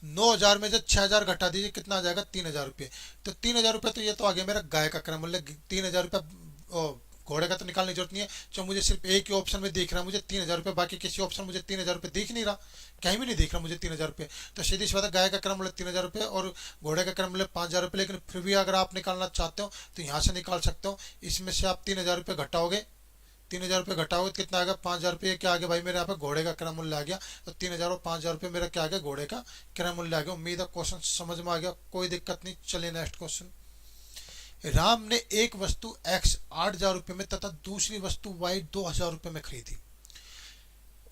9000 में से 6000 घटा दीजिए, कितना आ जाएगा 3000 रुपये। तो 3000 रुपये, तो ये तो आ गया मेरा गाय का क्रय मूल्य। 3000 रुपये घोड़े का तो निकालने की जरूरत नहीं है, जो मुझे सिर्फ एक ही ऑप्शन में दिख रहा है मुझे 3000 रुपये, बाकी किसी ऑप्शन मुझे 3000 रुपये दिख नहीं रहा, कहीं भी नहीं दिख रहा मुझे 3000 रुपये। तो सीधी सी बात है, गाय का क्रय मूल्य 3000 रुपये और घोड़े का क्रय मूल्य 5000 रुपये। लेकिन फिर भी अगर आप निकालना चाहते हो तो यहाँ से निकाल सकते हो, इसमें से आप 3000 रुपये घटाओगे, 3000 रुपये घटाओगे तो कितना आ गया 5000 रुपये। क्या आ गया भाई मेरे यहाँ पे, घोड़े का क्रय मूल्य आ गया। तो 3000 और 5000 रुपये मेरा क्या आ गया, घोड़े का क्रय मूल्य आ गया। उम्मीद है क्वेश्चन समझ में आ गया, कोई दिक्कत नहीं। चलिए नेक्स्ट क्वेश्चन। राम ने एक वस्तु एक्स 8000 रुपये में तथा दूसरी वस्तु वाई 2000 रुपये में खरीदी।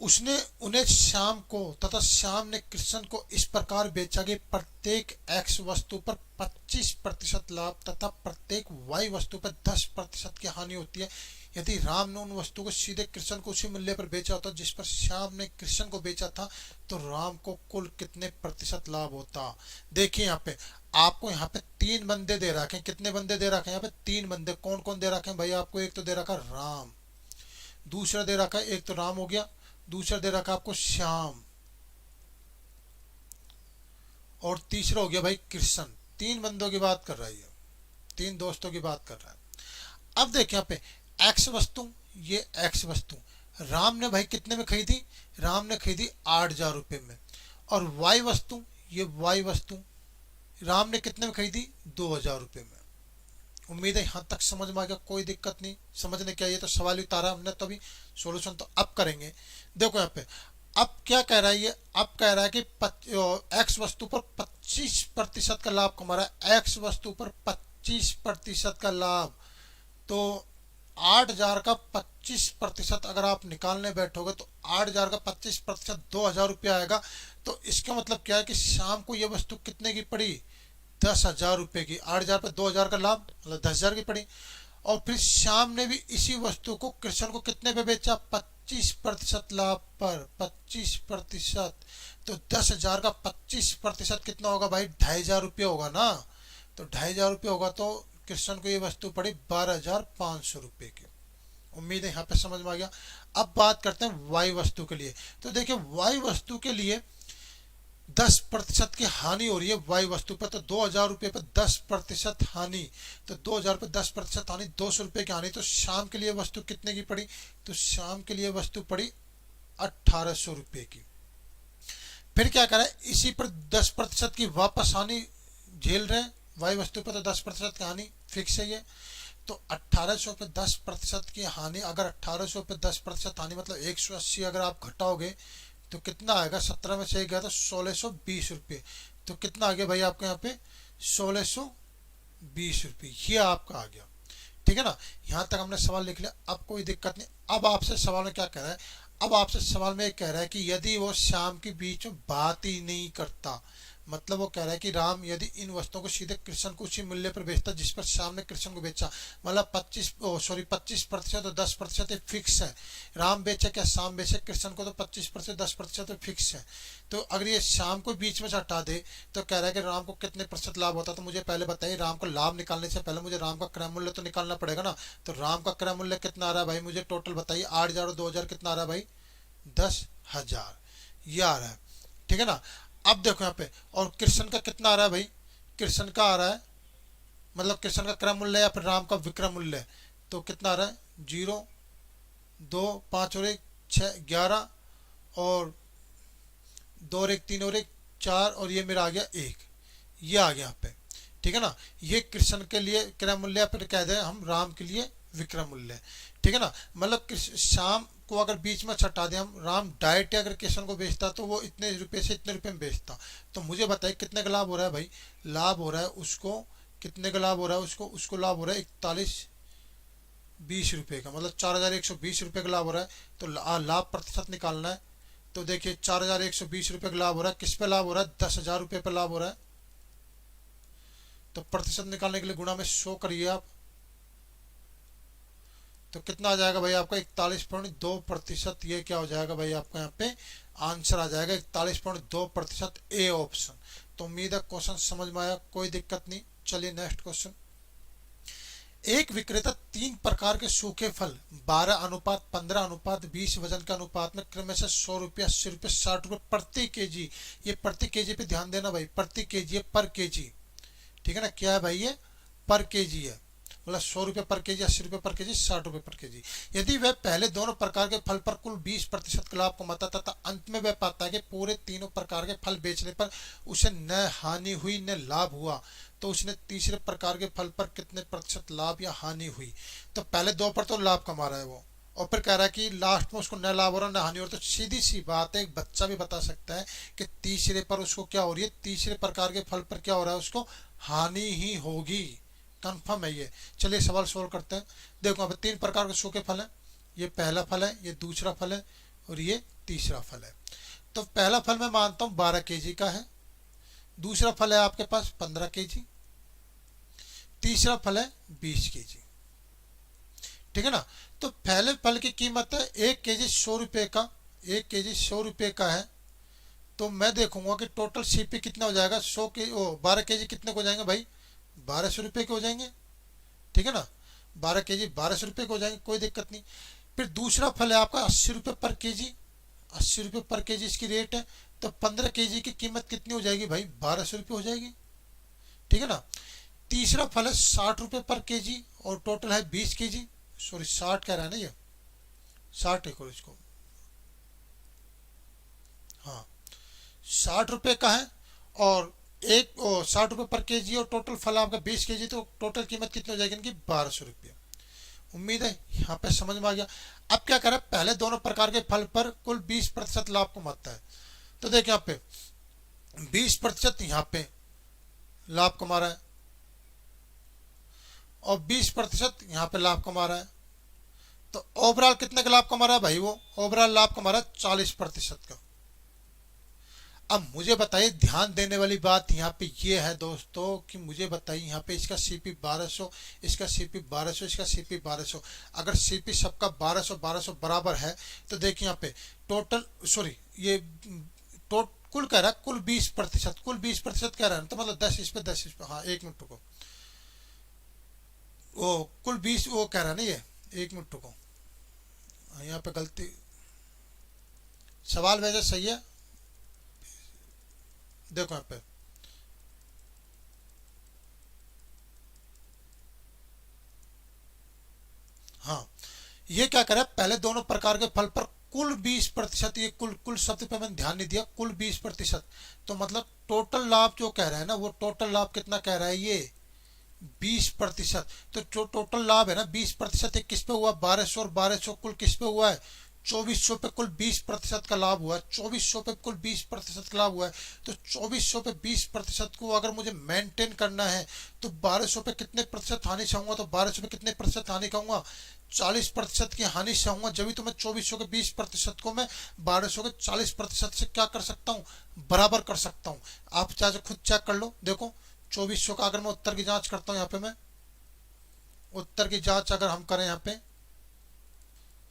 उसने उन्हें श्याम को तथा श्याम ने कृष्ण को इस प्रकार बेचा कि प्रत्येक एक्स वस्तु पर 25% लाभ तथा प्रत्येक वाई वस्तु पर 10% की हानि होती है। यदि राम ने उन वस्तु को सीधे कृष्ण को उसी मूल्य पर बेचा होता जिस पर श्याम ने कृष्ण को बेचा था, तो राम को कुल कितने प्रतिशत लाभ होता। देखिए यहाँ पे आपको यहाँ पे 3 बंदे दे रखे हैं। कितने बंदे दे रखे हैं यहाँ पे, 3 बंदे। कौन कौन दे रखे हैं भाई आपको, एक तो दे रखा राम, दूसरा दे रखा है, एक तो राम हो गया, दूसरा दे रखा आपको श्याम, और तीसरा हो गया भाई कृष्ण। 3 बंदों की बात कर रहा है, 3 दोस्तों की बात कर रहा है। अब देखिए यहाँ पे एक्स वस्तु, ये एक्स वस्तु राम ने भाई कितने में खरीदी, राम ने खरीदी 8000 रुपये में। और वाई वस्तु, ये वाई वस्तु राम ने कितने में खरीदी, 2000 रुपये में। उम्मीद है यहाँ तक समझ में आ गया, कोई दिक्कत नहीं। समझने क्या, ये तो सवाल ही उतारा हमने, तो अभी सोल्यूशन तो अब करेंगे। देखो यहाँ पे अब क्या कह रहा है ये, अब कह रहा है कि एक्स वस्तु पर 25% का लाभ कमा रहा है। एक्स वस्तु पर 25% का लाभ, तो 8000 का 25% अगर आप निकालने बैठोगे तो 8000 का 25% 2000 रुपये आएगा। तो इसका मतलब क्या है कि शाम को ये वस्तु कितने की पड़ी, 10,000 रुपये की। 8000 पे 2000 का लाभ मतलब 10,000 की पड़ी। और फिर शाम ने भी इसी वस्तु को कृष्ण को कितने पे बेचा, 25% लाभ पर 25%। तो 10,000 का 25% कितना होगा भाई, 2500 होगा ना। तो 2500 होगा, तो कृष्ण को ये वस्तु पड़ी 12,500 रुपये की। उम्मीद है यहाँ पे समझ में आ गया। अब बात करते हैं वाई वस्तु के लिए। तो देखिए वाई वस्तु के लिए 10% की हानि हो रही है वाई वस्तु पर। तो 2000 रुपये पर 10% हानि, तो 2000 पर 10% हानि, 200 रुपये की हानि। तो शाम के लिए वस्तु कितने की पड़ी, तो शाम के लिए वस्तु पड़ी 1800 रुपये की। फिर क्या करें, इसी पर 10% की वापस हानि झेल रहे हैं, वाई वस्तु पर तो 10% की हानि फिक्स है ये। तो 1800 पे 10% की हानि, अगर 1800 पे 10% हानि मतलब 180 अगर आप घटाओगे तो कितना आएगा, 17 में से गया तो 1620 रुपये। तो कितना आ गया भाई आपके यहाँ पे, 1620 रुपये, ये आपका आ गया। ठीक है ना, यहाँ तक हमने सवाल लिख लिया, अब कोई दिक्कत नहीं। अब आपसे सवाल में क्या कह रहा है, अब आपसे सवाल में कह रहा है कि यदि वो शाम के बीच में बात ही नहीं करता, मतलब वो कह रहा है कि राम यदि इन वस्तुओं को सीधे कृष्ण को उसी मूल्य पर बेचता जिस पर शाम ने कृष्ण को बेचा, मतलब 25% और 10% फिक्स है। राम बेचे क्या शाम बेचे, कृष्ण को तो 25% 10% फिक्स है। तो अगर ये शाम को बीच में से हटा दे तो कह रहा है कि राम को कितने प्रतिशत लाभ होता। तो मुझे पहले बताइए, राम को लाभ निकालने से पहले मुझे राम का क्रय मूल्य तो निकालना पड़ेगा ना। तो राम का क्रय मूल्य कितना आ रहा है भाई, मुझे टोटल बताइए। 8000 और 2000 कितना आ रहा है भाई, 10,000 ये आ रहा है। ठीक है ना। अब देखो यहाँ पे, और कृष्ण का कितना आ रहा है भाई, कृष्ण का आ रहा है मतलब कृष्ण का क्रय मूल्य या फिर राम का विक्रय मूल्य, तो कितना आ रहा है, 0 2 5 और 1 6 11 और 2 और 1 3 और 1 4 और ये मेरा आ गया 1, ये आ गया यहाँ पे। ठीक है ना, ये कृष्ण के लिए क्रय मूल्य या फिर कह दें हम राम के लिए विक्रय मूल्य। ठीक है ना, मतलब शाम को अगर बीच में छटा दें हम, राम डायरेक्ट अगर कृष्ण को बेचता तो वो इतने रुपए से इतने रुपए में बेचता। तो मुझे बताइए कितने का लाभ हो रहा है भाई, लाभ हो रहा है उसको, कितने का लाभ हो रहा है उसको, उसको लाभ हो रहा है 41 ₹20 का, मतलब 4120 का लाभ हो रहा है। तो लाभ प्रतिशत निकालना है। तो देखिए 4120 का लाभ हो रहा है, किस पे लाभ हो रहा है? 10,000 पे लाभ हो रहा है। तो प्रतिशत निकालने के लिए गुणा में 100 करिए आप, तो कितना आ जाएगा भाई आपका? 41.2%। ये क्या हो जाएगा भाई आपका यहाँ पे आंसर आ जाएगा 41.2%, ए ऑप्शन। तो उम्मीद है क्वेश्चन समझ में आया, कोई दिक्कत नहीं। चलिए नेक्स्ट क्वेश्चन। एक विक्रेता 3 प्रकार के सूखे फल 12:15:20 वजन के अनुपात में क्रमशः 100 रुपये, 80 रुपये, 60 रुपये प्रति केजी, ये प्रति केजी पे ध्यान देना भाई, प्रति केजी है, पर केजी, ठीक है ना? क्या है भाई? ये पर केजी है, मतलब 100 रुपये पर केजी, 80 रुपये पर केजी, 60 रुपये पर केजी। यदि वह पहले दोनों प्रकार के फल पर कुल 20% का लाभ कमाता था, तथा अंत में वह पाता है कि पूरे तीनों प्रकार के फल बेचने पर उसे न हानि हुई न लाभ हुआ, तो उसने तीसरे प्रकार के फल पर कितने प्रतिशत लाभ या हानि हुई? तो पहले दो पर तो लाभ कमा रहा है वो, और फिर कह रहा है कि लास्ट में उसको न लाभ हो रहा न हानि हो रहा। तो सीधी सी बात है, एक बच्चा भी बता सकता है कि तीसरे पर उसको क्या हो रही है, तीसरे प्रकार के फल पर क्या हो रहा है, उसको हानि ही होगी, कंफर्म है ये। चलिए सवाल सोल्व करते हैं। देखो अब 3 प्रकार के सूखे फल हैं, ये पहला फल है, ये दूसरा फल है, और ये तीसरा फल है। तो पहला फल मैं मानता हूं 12 केजी का है, दूसरा फल है आपके पास 15 केजी, तीसरा फल है 20 केजी, ठीक है ना? तो पहले फल की कीमत है 1 केजी 100 रुपये का, 1 केजी 100 रुपये का है। तो मैं देखूंगा कि टोटल सीपी कितना हो जाएगा। 12 केजी कितने को हो जाएंगे भाई? 1200 रुपये के हो जाएंगे, ठीक है ना? 12 केजी 1200 रुपये के हो जाएंगे, कोई दिक्कत नहीं। फिर दूसरा फल है आपका 80 रुपये पर केजी, 80 रुपये पर केजी इसकी रेट है। तो 15 केजी की कीमत कितनी हो जाएगी भाई? 1200 रुपये हो जाएगी, ठीक है ना? तीसरा फल है 60 रुपये पर केजी, और टोटल है 20 केजी, सॉरी 60 कह रहा है ना ये, 60 एक और इसको, हाँ 60 रुपये का है, और 60 रुपये पर केजी, और टोटल फल आपका 20 केजी। तो टोटल कीमत कितनी हो जाएगी इनकी? 1200 रुपये। उम्मीद है यहाँ पे समझ में आ गया। अब क्या करें, पहले दोनों प्रकार के फल पर कुल 20% लाभ कमाता है। तो देखिए यहाँ पे 20% यहाँ पे लाभ कमा रहा है, और 20% यहाँ पे लाभ कमा रहा है। तो ओवरऑल कितने का लाभ कमा रहा है भाई? वो ओवरऑल लाभ कमा रहा है 40% का। अब मुझे बताइए, ध्यान देने वाली बात यहाँ पे ये है दोस्तों कि मुझे बताइए यहाँ पे इसका सीपी 1200, इसका सीपी 1200, इसका सीपी 1200। अगर सीपी सबका 1200 बराबर है, तो देखिए यहाँ पे टोटल, सॉरी ये कुल कह रहा है कुल 20%, कुल 20% कह रहा है, तो मतलब 10 इस पे 10 इस पे, हाँ 1 मिनट को, वो कुल 20 वो कह रहा है ना ये, 1 मिनट को, यहाँ पे गलती, सवाल वैसे सही है, देखो यहाँ पे हाँ, ये क्या करे, पहले दोनों प्रकार के फल पर कुल 20%, ये कुल शब्द पे मैंने ध्यान नहीं दिया, कुल 20%। तो मतलब टोटल लाभ जो कह रहा है ना, वो टोटल लाभ कितना कह रहा है? ये 20%। तो जो टोटल लाभ है ना 20%, किस पे हुआ? 1200, और 1200 कुल किस पे हुआ है? 2400 पे कुल 20% का लाभ हुआ है, 2400 पे कुल 20% का लाभ हुआ है। तो 2400 पे 20% को अगर मुझे मेंटेन करना है, तो 1200 पे कितने प्रतिशत हानि सहूंगा? तो 1200 पे कितने प्रतिशत हानि कहूंगा? 40% की हानि सहूंगा। जब भी तो मैं 2400 के 20% को मैं 1200 के 40% से क्या कर सकता हूँ? बराबर कर सकता हूँ। आप चाहे खुद चेक कर लो। देखो 2400 का अगर मैं उत्तर की जांच करता हूँ, यहाँ पे मैं उत्तर की जांच अगर हम करें यहाँ पे,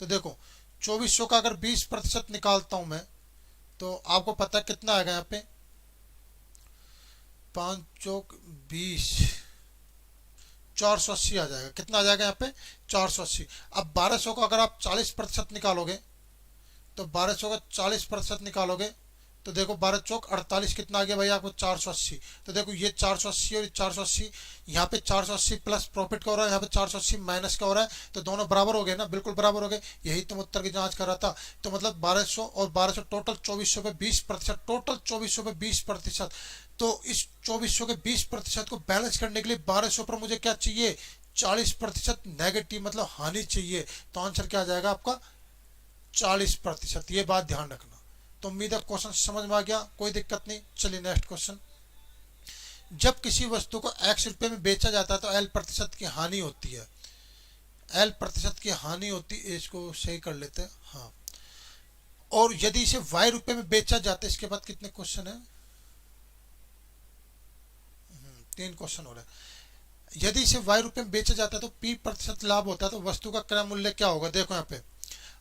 तो देखो 2400 का अगर 20% निकालता हूं मैं, तो आपको पता है कितना आएगा यहाँ पे? 5 चौक 20, 480 आ जाएगा। कितना आ जाएगा यहाँ पे? 480। अब 1200 का अगर आप 40% निकालोगे, तो 1200 का 40% निकालोगे, तो देखो 12 चौक 48, कितना आ गया भाई आपको? 480। तो देखो ये 480 और 480, यहाँ पे 480 प्लस प्रॉफिट का हो रहा है, यहाँ पे 480 माइनस का हो रहा है, तो दोनों बराबर हो गए ना? बिल्कुल बराबर हो गए। यही तुम उत्तर की जांच कर रहा था। तो मतलब 1200 और 1200 टोटल 2400 पे 20%, टोटल 2400 पे 20%। तो इस 2400 के 20% को बैलेंस करने के लिए 1200 पर मुझे क्या चाहिए? 40% नेगेटिव, मतलब हानि चाहिए। तो आंसर क्या आ जाएगा आपका? 40%। ये बात ध्यान रखना। तो उम्मीद है क्वेश्चन समझ में आ गया, कोई दिक्कत नहीं। चलिए नेक्स्ट क्वेश्चन। जब किसी वस्तु को x रुपए में बेचा जाता है, तो l प्रतिशत की हानि होती है। एल प्रतिशत की हानि होती है, इसको सही कर लेते हैं। हाँ, और यदि इसे वाई रुपए में बेचा जाता है, इसके बाद कितने क्वेश्चन है? 3 क्वेश्चन हो रहे हैं। यदि इसे वाई रुपए में बेचा जाता है तो पी प्रतिशत लाभ होता है, तो वस्तु का क्रय मूल्य क्या होगा? देखो यहाँ पे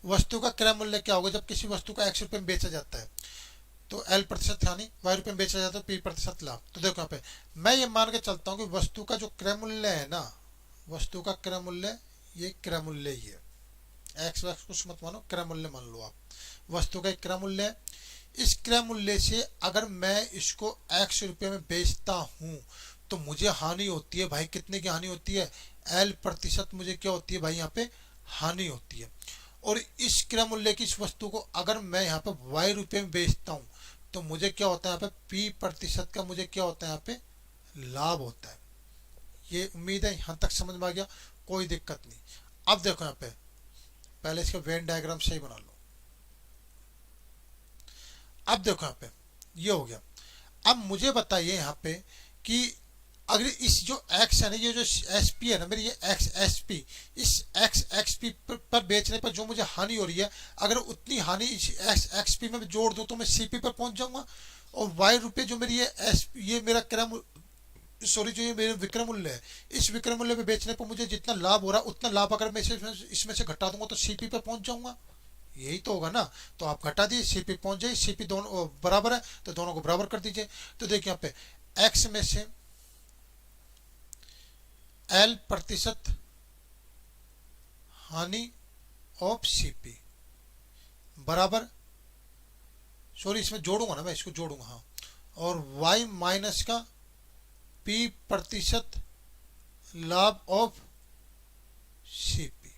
वस्तु का क्रय मूल्य क्या होगा जब किसी वस्तु का एक्स रुपए में बेचा जाता है? तो एल प्रतिशत हानि, वाई रुपए में बेचा जाता है, पी प्रतिशत लाभ। तो देखो यहाँ पे मैं ये मान के चलता हूँ कि वस्तु का जो क्रय मूल्य है ना, वस्तु का क्रय मूल्य, ये क्रय मूल्य ही है, एक्स वैक्स कुछ मत मानो, क्रय मूल्य मान लो आप। वस्तु का एक क्रय मूल्य है, इस क्रय मूल्य से अगर मैं इसको एक्स रुपये में बेचता हूं तो मुझे हानि होती है भाई। कितने की हानि होती है? एल प्रतिशत मुझे क्या होती है भाई? यहाँ पे हानि होती है। और इस क्रय मूल्य की इस वस्तु को अगर मैं यहाँ पे वाई रुपये में बेचता हूँ तो मुझे क्या होता है? यहाँ पे पी प्रतिशत का मुझे क्या होता है? यहाँ पे लाभ होता है। ये उम्मीद है यहाँ तक समझ में आ गया, कोई दिक्कत नहीं। अब देखो यहाँ पे पहले इसका वेन डायग्राम सही बना लो। अब देखो यहाँ पे ये हो गया। अब मुझे बताइए यहाँ पे कि अगर इस जो x है ना, ये जो SP है ना मेरी, ये x SP, इस x XP पर बेचने पर जो मुझे हानि हो रही है, अगर उतनी हानि इस x XP में जोड़ दूं तो मैं CP पर पहुंच जाऊंगा। और y रुपये जो मेरी ये मेरा क्रय, सॉरी, जो ये मेरे विक्रय मूल्य है, इस विक्रय मूल्य पे बेचने पर मुझे जितना लाभ हो रहा है उतना लाभ अगर मैं इसमें से घटा दूंगा तो CP पे पहुंच जाऊंगा। यही तो होगा ना। तो आप घटा दिए, CP पहुंच जाए, CP दोनों बराबर है तो दोनों को बराबर कर दीजिए। तो देखिए यहाँ पे x में से L प्रतिशत हानि ऑफ CP बराबर, सॉरी इसमें जोड़ूंगा ना मैं, इसको जोड़ूंगा, हाँ, और y माइनस का P प्रतिशत लाभ ऑफ CP,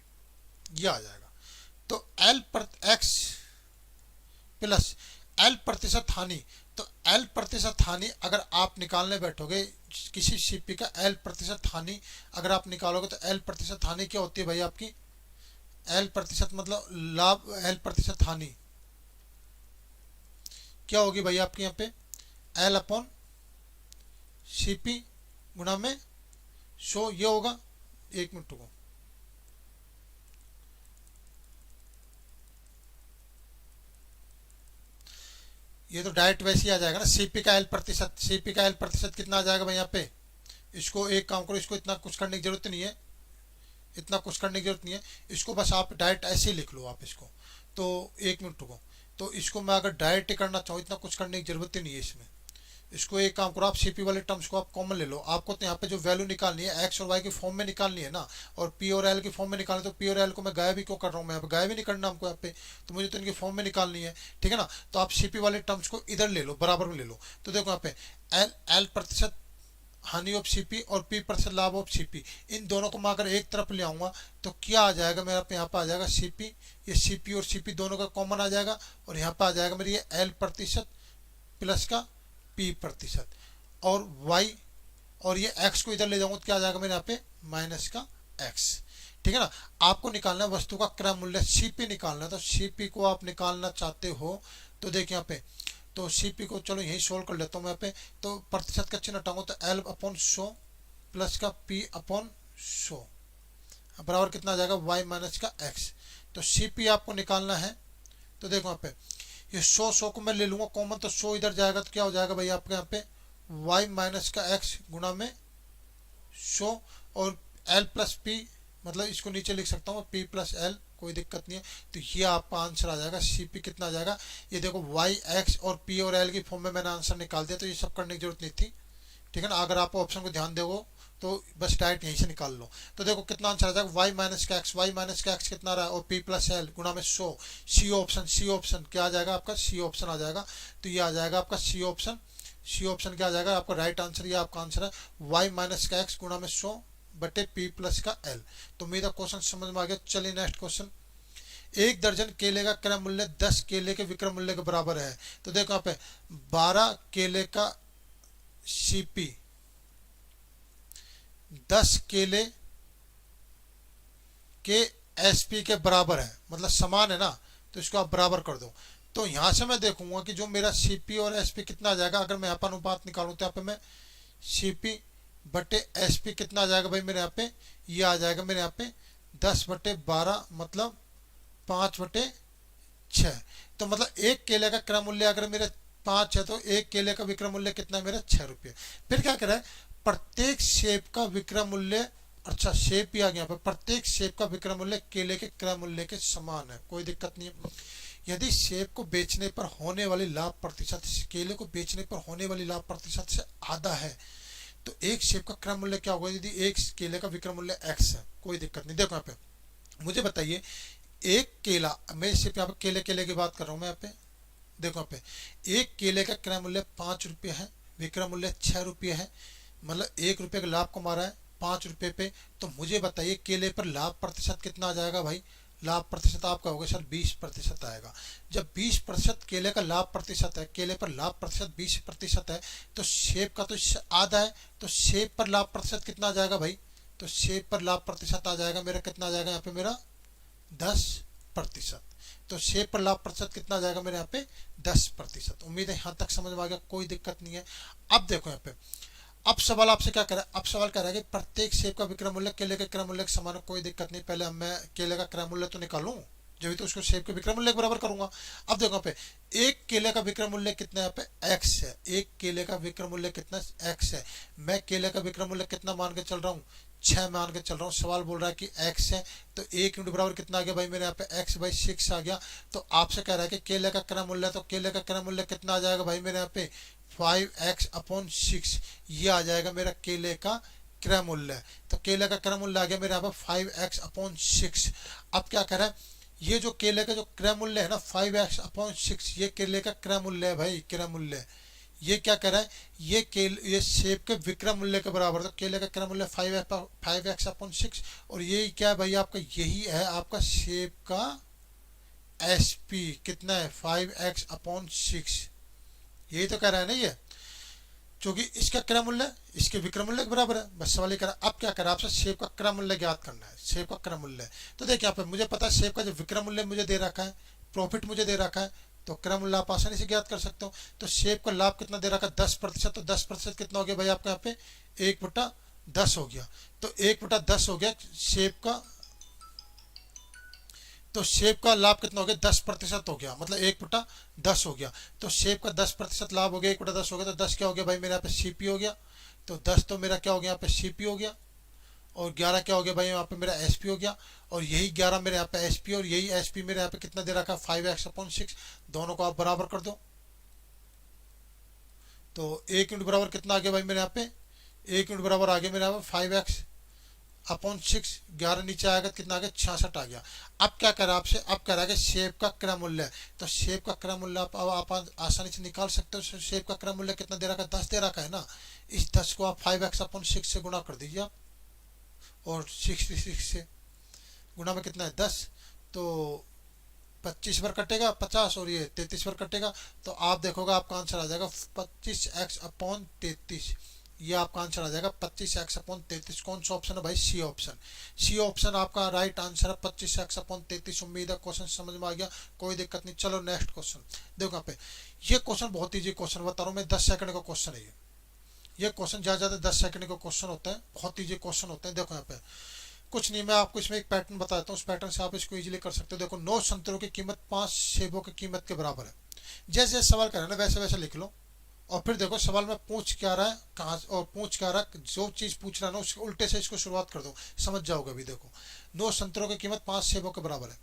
ये आ जाएगा। तो L पर x प्लस L प्रतिशत हानि, तो L प्रतिशत हानि अगर आप निकालने बैठोगे किसी CP का L प्रतिशत हानि अगर आप निकालोगे तो L प्रतिशत हानि क्या होती है भाई आपकी? L प्रतिशत मतलब लाभ, L प्रतिशत हानि क्या होगी भाई आपके यहाँ पे? L अपॉन CP गुणा में 100, ये होगा। एक मिनट को, ये तो डायरेक्ट वैसे ही आ जाएगा ना। CP का L प्रतिशत, CP का L प्रतिशत कितना आ जाएगा भाई यहाँ पे? इसको एक काम करो, इसको इतना कुछ करने की जरूरत नहीं है, इतना कुछ करने की जरूरत नहीं है, इसको बस आप डायरेक्ट ऐसे ही लिख लो आप इसको। तो एक मिनट रुको, तो इसको मैं अगर डायरेक्ट करना चाहूँ, इतना कुछ करने की जरूरत ही नहीं है इसमें। इसको एक काम करो, आप CP वाले टर्म्स को आप कॉमन ले लो। आपको तो यहाँ पे जो वैल्यू निकालनी है x और y के फॉर्म में निकालनी है ना, और P और L के फॉर्म में निकालनी, तो P और L को मैं गायब ही क्यों कर रहा हूँ? मैं गायब ही नहीं करना हमको यहाँ पे, तो मुझे तो इनके फॉर्म में निकालनी है, ठीक है ना। तो आप CP वाले टर्म्स को इधर ले लो, बराबर में ले लो। तो देखो यहाँ पे L प्रतिशत हानि ऑफ CP और P प्रतिशत लाभ ऑफ CP, इन दोनों को मैं अगर एक तरफ ले आऊंगा तो क्या आ जाएगा मेरा? यहाँ पे आ जाएगा CP, ये CP और CP दोनों का कॉमन आ जाएगा, और यहाँ पे आ जाएगा मेरी ये L प्रतिशत प्लस का P प्रतिशत, और y, और ये x को इधर ले जाऊंगा तो क्या आ जाएगा मेरे यहाँ पे? माइनस का x, ठीक है ना। आपको निकालना है वस्तु का क्रय मूल्य, CP निकालना है। तो CP को आप निकालना चाहते हो तो देखिए यहाँ पे, तो CP को चलो यही सोल्व कर लेता हूँ मैं यहाँ पे। तो प्रतिशत का चिन्ह हटाऊंगा तो L अपॉन 100 प्लस का P अपॉन 100 बराबर कितना आ जाएगा? y माइनस का x। तो CP आपको निकालना है, तो देखो यहाँ पे ये 100 को मैं ले लूंगा कॉमन, तो 100 इधर जाएगा तो क्या हो जाएगा भाई आपके यहाँ पे? y माइनस का x गुणा में 100, और L प्लस P, मतलब इसको नीचे लिख सकता हूँ P प्लस L, कोई दिक्कत नहीं है। तो ये आपका आंसर आ जाएगा। CP कितना आ जाएगा? ये देखो y, x और P और L की फॉर्म में मैंने आंसर निकाल दिया, तो ये सब करने की जरूरत नहीं थी, ठीक है ना। अगर आप ऑप्शन को ध्यान दोगे तो बस डायरेक्ट यहीं से निकाल लो। तो देखो कितना आंसर आ जाएगा? y माइनस का x, y माइनस का x कितना रहा है? और P प्लस L गुणा में 100, C ऑप्शन, C ऑप्शन क्या आ जाएगा आपका? C ऑप्शन आ जाएगा। तो ये आ जाएगा आपका C ऑप्शन, C ऑप्शन क्या आ जाएगा आपका? राइट आंसर, ये आपका आंसर है y माइनस का x गुणा में 100 बटे P प्लस का L। तो मेरा क्वेश्चन समझ में आ गया। चलिए नेक्स्ट क्वेश्चन। एक दर्जन केले का क्रय मूल्य 10 केले के विक्रय मूल्य के बराबर है। तो देखो यहाँ पे 12 केले का CP 10 केले के SP के बराबर है, मतलब समान है ना, तो इसको आप बराबर कर दो। तो यहां से मैं देखूंगा कि जो मेरा CP और SP कितना आ जाएगा। अगर मैं यहाँ पर अनुपात निकालूं तो यहाँ पे मैं CP बटे SP कितना आ जाएगा भाई मेरे यहाँ पे? ये आ जाएगा मेरे यहाँ पे 10/12 मतलब 5/6। तो मतलब एक केले का क्रय मूल्य अगर मेरे 5 है तो एक केले का विक्रय मूल्य कितना है मेरा 6 रुपये। फिर क्या करें, प्रत्येक सेब का विक्रय मूल्य, अच्छा सेब भी आ गया पर प्रत्येक सेब का विक्रय मूल्य केले के क्रय मूल्य के समान है, कोई दिक्कत नहीं है। यदि सेब को बेचने पर होने वाली लाभ प्रतिशत केले को बेचने पर होने वाली लाभ प्रतिशत से आधा है तो एक सेब का क्रय मूल्य क्या होगा। यदि एक केले का विक्रय मूल्य x है, कोई दिक्कत नहीं। देखो यहाँ पे मुझे बताइए, एक केला, मैं सिर्फ यहाँ पे केले केले की बात कर रहा हूँ मैं यहाँ पे। देखो यहाँ पे एक केले का क्रय मूल्य 5 रुपये है, विक्रय मूल्य 6 रुपये है, मतलब 1 रुपये का लाभ कमा रहा है 5 रुपये पे। तो मुझे बताइए केले पर लाभ प्रतिशत कितना आ जाएगा भाई। लाभ प्रतिशत आपका होगा सर 20% आएगा। जब 20% केले का लाभ प्रतिशत है, केले पर लाभ प्रतिशत 20% है, तो सेब का तो इससे आधा है, तो सेब पर लाभ प्रतिशत कितना आ जाएगा भाई। तो सेब पर लाभ प्रतिशत आ जाएगा मेरा, कितना आ जाएगा यहाँ पे मेरा 10%। तो सेब पर लाभ प्रतिशत कितना आ जाएगा मेरे यहाँ पे 10%। उम्मीद है यहाँ तक समझ में आ गया, कोई दिक्कत नहीं है। अब देखो यहाँ पे, अब सवाल आपसे क्या करें, अब सवाल कह रहा है कि प्रत्येक सेब का विक्रय मूल्य केले के क्रय मूल्य के समान है, कोई दिक्कत नहीं। पहले मैं केले का क्रय मूल्य तो निकालूं, जब तो उसको सेब के विक्रय मूल्य के बराबर करूंगा। अब देखो यहाँ पे एक केले का विक्रय मूल्य कितना है, यहाँ पे x है। एक केले का विक्रय मूल्य कितना x है। मैं केले का विक्रय मूल्य कितना मान के चल रहा हूँ, 6 मान के चल रहा हूँ। सवाल बोल रहा है कि x है, तो 1 यूनिट बराबर कितना आ गया भाई मेरे यहाँ पे x/6 आ गया। तो आपसे कह रहा है कि केले का क्रय मूल्य, तो केले का क्रय मूल्य कितना आ जाएगा भाई मेरे यहाँ पे 5x/6। ये आ जाएगा मेरा केले का क्रय मूल्य। तो केले का क्रय मूल्य आ गया मेरे यहाँ पे 5x/6। अब क्या कह रहा है, ये जो केले का जो क्रय मूल्य है ना 5x/6, ये केले का क्रय मूल्य है भाई, क्रय मूल्य। ये क्या कह रहा है, ये सेब के विक्रय मूल्य के बराबर। तो केले का क्रय मूल्य 5x/6 और ये क्या है भाई आपका, यही है आपका सेब का SP कितना है 5x/6। यही तो कह रहा है ना ये, क्योंकि इसका क्रय मूल्य इसके विक्रय मूल्य के बराबर है। बस सवाल ये करा, अब क्या करा आपसे सेब का क्रय मूल्य ज्ञात करना है, सेब का क्रय मूल्य। तो देखिए यहाँ पे मुझे पता है सेब का जो विक्रय मूल्य मुझे दे रखा है, प्रॉफिट मुझे दे रखा है, तो क्रय मूल्य आप आसानी से ज्ञात कर सकते हो। तो सेब का लाभ कितना दे रखा है 10%, तो 10% कितना हो गया भाई आपका यहाँ पे 1/10 हो गया। तो 1/10 हो गया सेब का, तो सेब का लाभ कितना हो गया 10% हो गया, मतलब 1/10 हो गया। तो सेब का 10% लाभ हो गया, 1/10 हो गया, तो 10 क्या हो गया भाई मेरे यहाँ पे CP हो गया। तो 10 तो मेरा क्या हो गया यहाँ पे CP हो गया, और 11 क्या हो गया भाई यहाँ पे मेरा SP हो गया, और यही 11 मेरे यहाँ पे SP और यही SP मेरे यहाँ पे कितना दे रखा है 5x/6। दोनों को आप बराबर कर दो, तो 1 यूनिट बराबर कितना आ गया भाई मेरे यहाँ पे, 1 यूनिट बराबर आ गया मेरे यहाँ पे 5x/6। 11 नीचे आएगा कितना आ गया 66 आ गया। अब क्या करा आपसे, अब कह रहा है कि सेब का क्रय मूल्य, तो सेब का क्रय मूल्य आप आसानी से निकाल सकते हो। सेब का क्रय मूल्य कितना दे रखा है 10 दे रखा है ना, इस 10 को आप 5x/6 से गुणा कर दीजिए आप, और 66 से गुणा में कितना है 10, तो 25 बार कटेगा 50 और ये 33 बार कटेगा। तो आप देखोगे आपका आंसर आ जाएगा 25x/33। ये आपका आंसर आ जाएगा 25x/33। कौन सा ऑप्शन है भाई, C ऑप्शन। C ऑप्शन आपका राइट आंसर है 25x/33। उम्मीद है क्वेश्चन समझ में आ गया, कोई दिक्कत नहीं। चलो नेक्स्ट क्वेश्चन देखो यहाँ पे, ये क्वेश्चन बहुत ईजी क्वेश्चन बता रहा हूँ मैं, 10 सेकंड का क्वेश्चन है ये क्वेश्चन ज्यादा 10 सेकंड का क्वेश्चन होता है, बहुत ईजी क्वेश्चन होते हैं। देखो यहाँ पे कुछ नहीं, मैं आपको इसमें एक पैटर्न बताता हूँ, उस पैटर्न से आप इसको इजीली कर सकते हो। देखो 9 संतरों की कीमत 5 सेबों की कीमत के बराबर है। जैसे जैसे सवाल कर रहे हैं ना वैसे वैसे लिख लो, और फिर देखो सवाल में पूछ क्या रहा है कहाँ, और पूछ क्या रहा है, जो चीज पूछ रहा है ना उसके उल्टे से इसको शुरुआत कर दो, समझ जाओगे। अभी देखो 9 संतरों की कीमत 5 सेबों के बराबर है।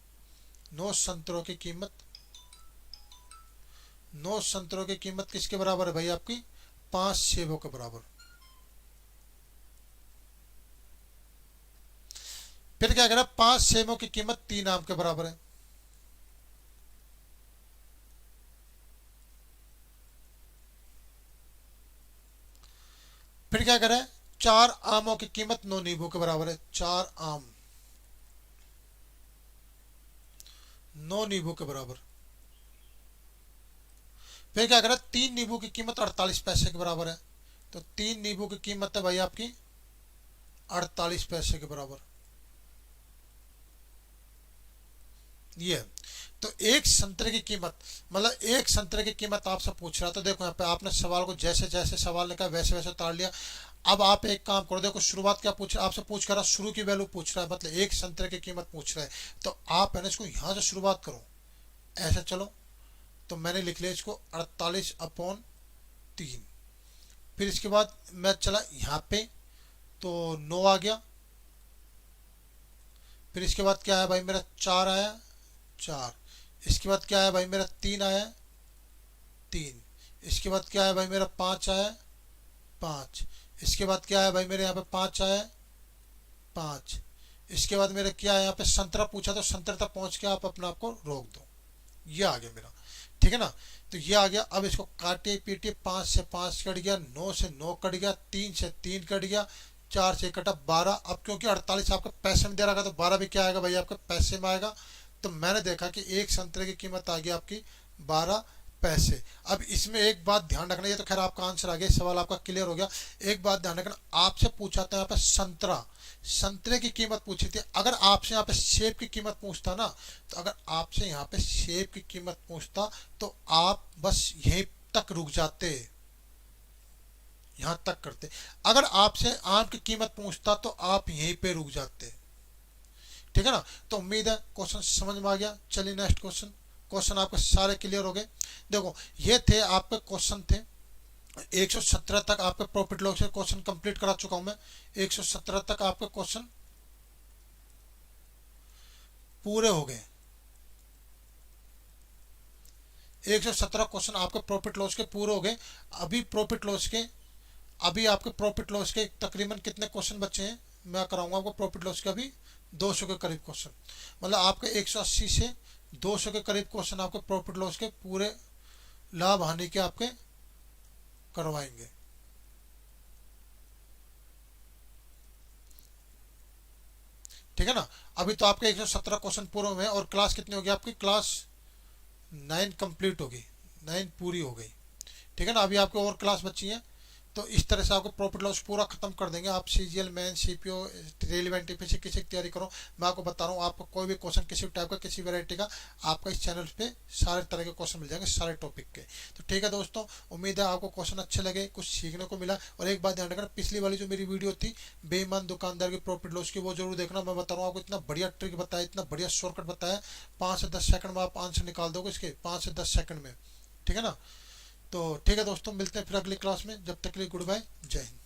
9 संतरों की कीमत, 9 संतरों की कीमत किसके बराबर है भाई आपकी 5 सेबों के बराबर। फिर क्या करें, 5 सेबों की कीमत 3 आम के बराबर है। फिर क्या करें, 4 आमों की कीमत 9 नींबू के बराबर है। 4 आम 9 नींबू के बराबर। फिर क्या करें, 3 नींबू की कीमत 48 पैसे के बराबर है। तो 3 नींबू की कीमत है भाई आपकी 48 पैसे के बराबर। ये तो एक संतरे की कीमत, मतलब एक संतरे की कीमत आपसे पूछ रहा। तो देखो यहाँ पे आपने सवाल को जैसे जैसे सवाल ने कहा वैसे वैसे उतार लिया। अब आप एक काम करो, देखो शुरुआत क्या पूछ रहा है आपसे, पूछ रहा शुरू की वैल्यू पूछ रहा है, मतलब एक संतरे की कीमत पूछ रहा है। तो आप है ना इसको यहाँ से शुरुआत करो, ऐसे चलो। तो मैंने लिख लिया इसको 48/3। फिर इसके बाद मैं चला यहाँ पे, तो 9 आ गया। फिर इसके बाद क्या है भाई मेरा 4 आया, 4। इसके बाद क्या है भाई मेरा 3 आया, 3। इसके बाद क्या है भाई मेरा 5 आया, 5। इसके बाद क्या है भाई मेरे यहाँ पे 5 आया, 5। इसके बाद मेरे क्या है यहाँ पे संतरा पूछा, तो संतरा तक पहुंच के आप अपने आप को रोक दो। ये आ गया मेरा, ठीक है ना। तो ये आ गया। अब इसको काटे पीटे, 5 से 5 कट गया, 9 से 9 कट गया, 3 से 3 कट गया, 4 से कटा 12। अब क्योंकि 48 आपका पैसे में दे रहा था, तो 12 भी क्या आएगा भाई आपके पैसे में आएगा। तो मैंने देखा कि एक संतरे की कीमत आ गई आपकी 12 पैसे। अब इसमें एक बात ध्यान रखना, ये तो खैर आपका आंसर आ गया, सवाल आपका क्लियर हो गया। एक बात ध्यान रखना, आपसे पूछा था यहाँ पे संतरा, संतरे की कीमत पूछी थी। अगर आपसे यहाँ पे सेब की कीमत पूछता ना, तो अगर आपसे यहाँ पे सेब की कीमत पूछता तो आप बस यहीं तक रुक जाते, यहाँ तक करते। अगर आपसे आम की कीमत पूछता तो आप यहीं पे रुक जाते, ठीक है ना। तो उम्मीद है क्वेश्चन समझ में आ गया। चलिए नेक्स्ट क्वेश्चन। क्वेश्चन आपके सारे क्लियर हो गए। देखो ये थे आपके क्वेश्चन थे 117 तक। आपके प्रॉफिट लॉस के क्वेश्चन कंप्लीट करा चुका हूं मैं। 117 तक आपके क्वेश्चन पूरे हो गए। 117 क्वेश्चन आपके प्रॉफिट लॉस के पूरे हो गए। अभी प्रॉफिट लॉस के, अभी आपके प्रॉफिट लॉस के तकरीबन कितने क्वेश्चन बचे हैं, मैं कराऊंगा आपको प्रॉफिट लॉस के अभी 200 के करीब क्वेश्चन। मतलब आपके 180 से 200 के करीब क्वेश्चन आपके प्रॉफिट लॉस के पूरे लाभ हानि के आपके करवाएंगे। ठीक है ना। अभी तो आपके 117 क्वेश्चन पूरे हुए हैं। और क्लास कितनी होगी आपकी, क्लास 9 कंप्लीट होगी, 9 पूरी हो गई। ठीक है ना। अभी आपको और क्लास बची है। तो इस तरह से आपको प्रॉफिट लॉस पूरा खत्म कर देंगे। आप सीजीएल मेन सीपीओ रेलिवेंट किसी की तैयारी करो। मैं आपको बता रहा हूँ, आपको कोई भी क्वेश्चन किसी टाइप का किसी वैरायटी का आपका इस चैनल पे सारे तरह के क्वेश्चन मिल जाएंगे, सारे टॉपिक के। तो ठीक है दोस्तों, उम्मीद है आपको क्वेश्चन अच्छे लगे, कुछ सीखने को मिला। और एक बात ध्यान रखना, पिछली वाली जो मेरी वीडियो थी बेईमान दुकानदार की प्रॉफिट लॉस की, वो जरूर देखना। मैं बता रहा हूँ आपको इतना बढ़िया ट्रिक बताया, इतना बढ़िया शॉर्टकट बताया, 5 से 10 सेकंड में आप आंसर निकाल दोगे इसके, 5 से 10 सेकंड में। ठीक है ना। तो ठीक है दोस्तों, मिलते हैं फिर अगली क्लास में। जब तक के लिए गुड बाय, जय हिंद।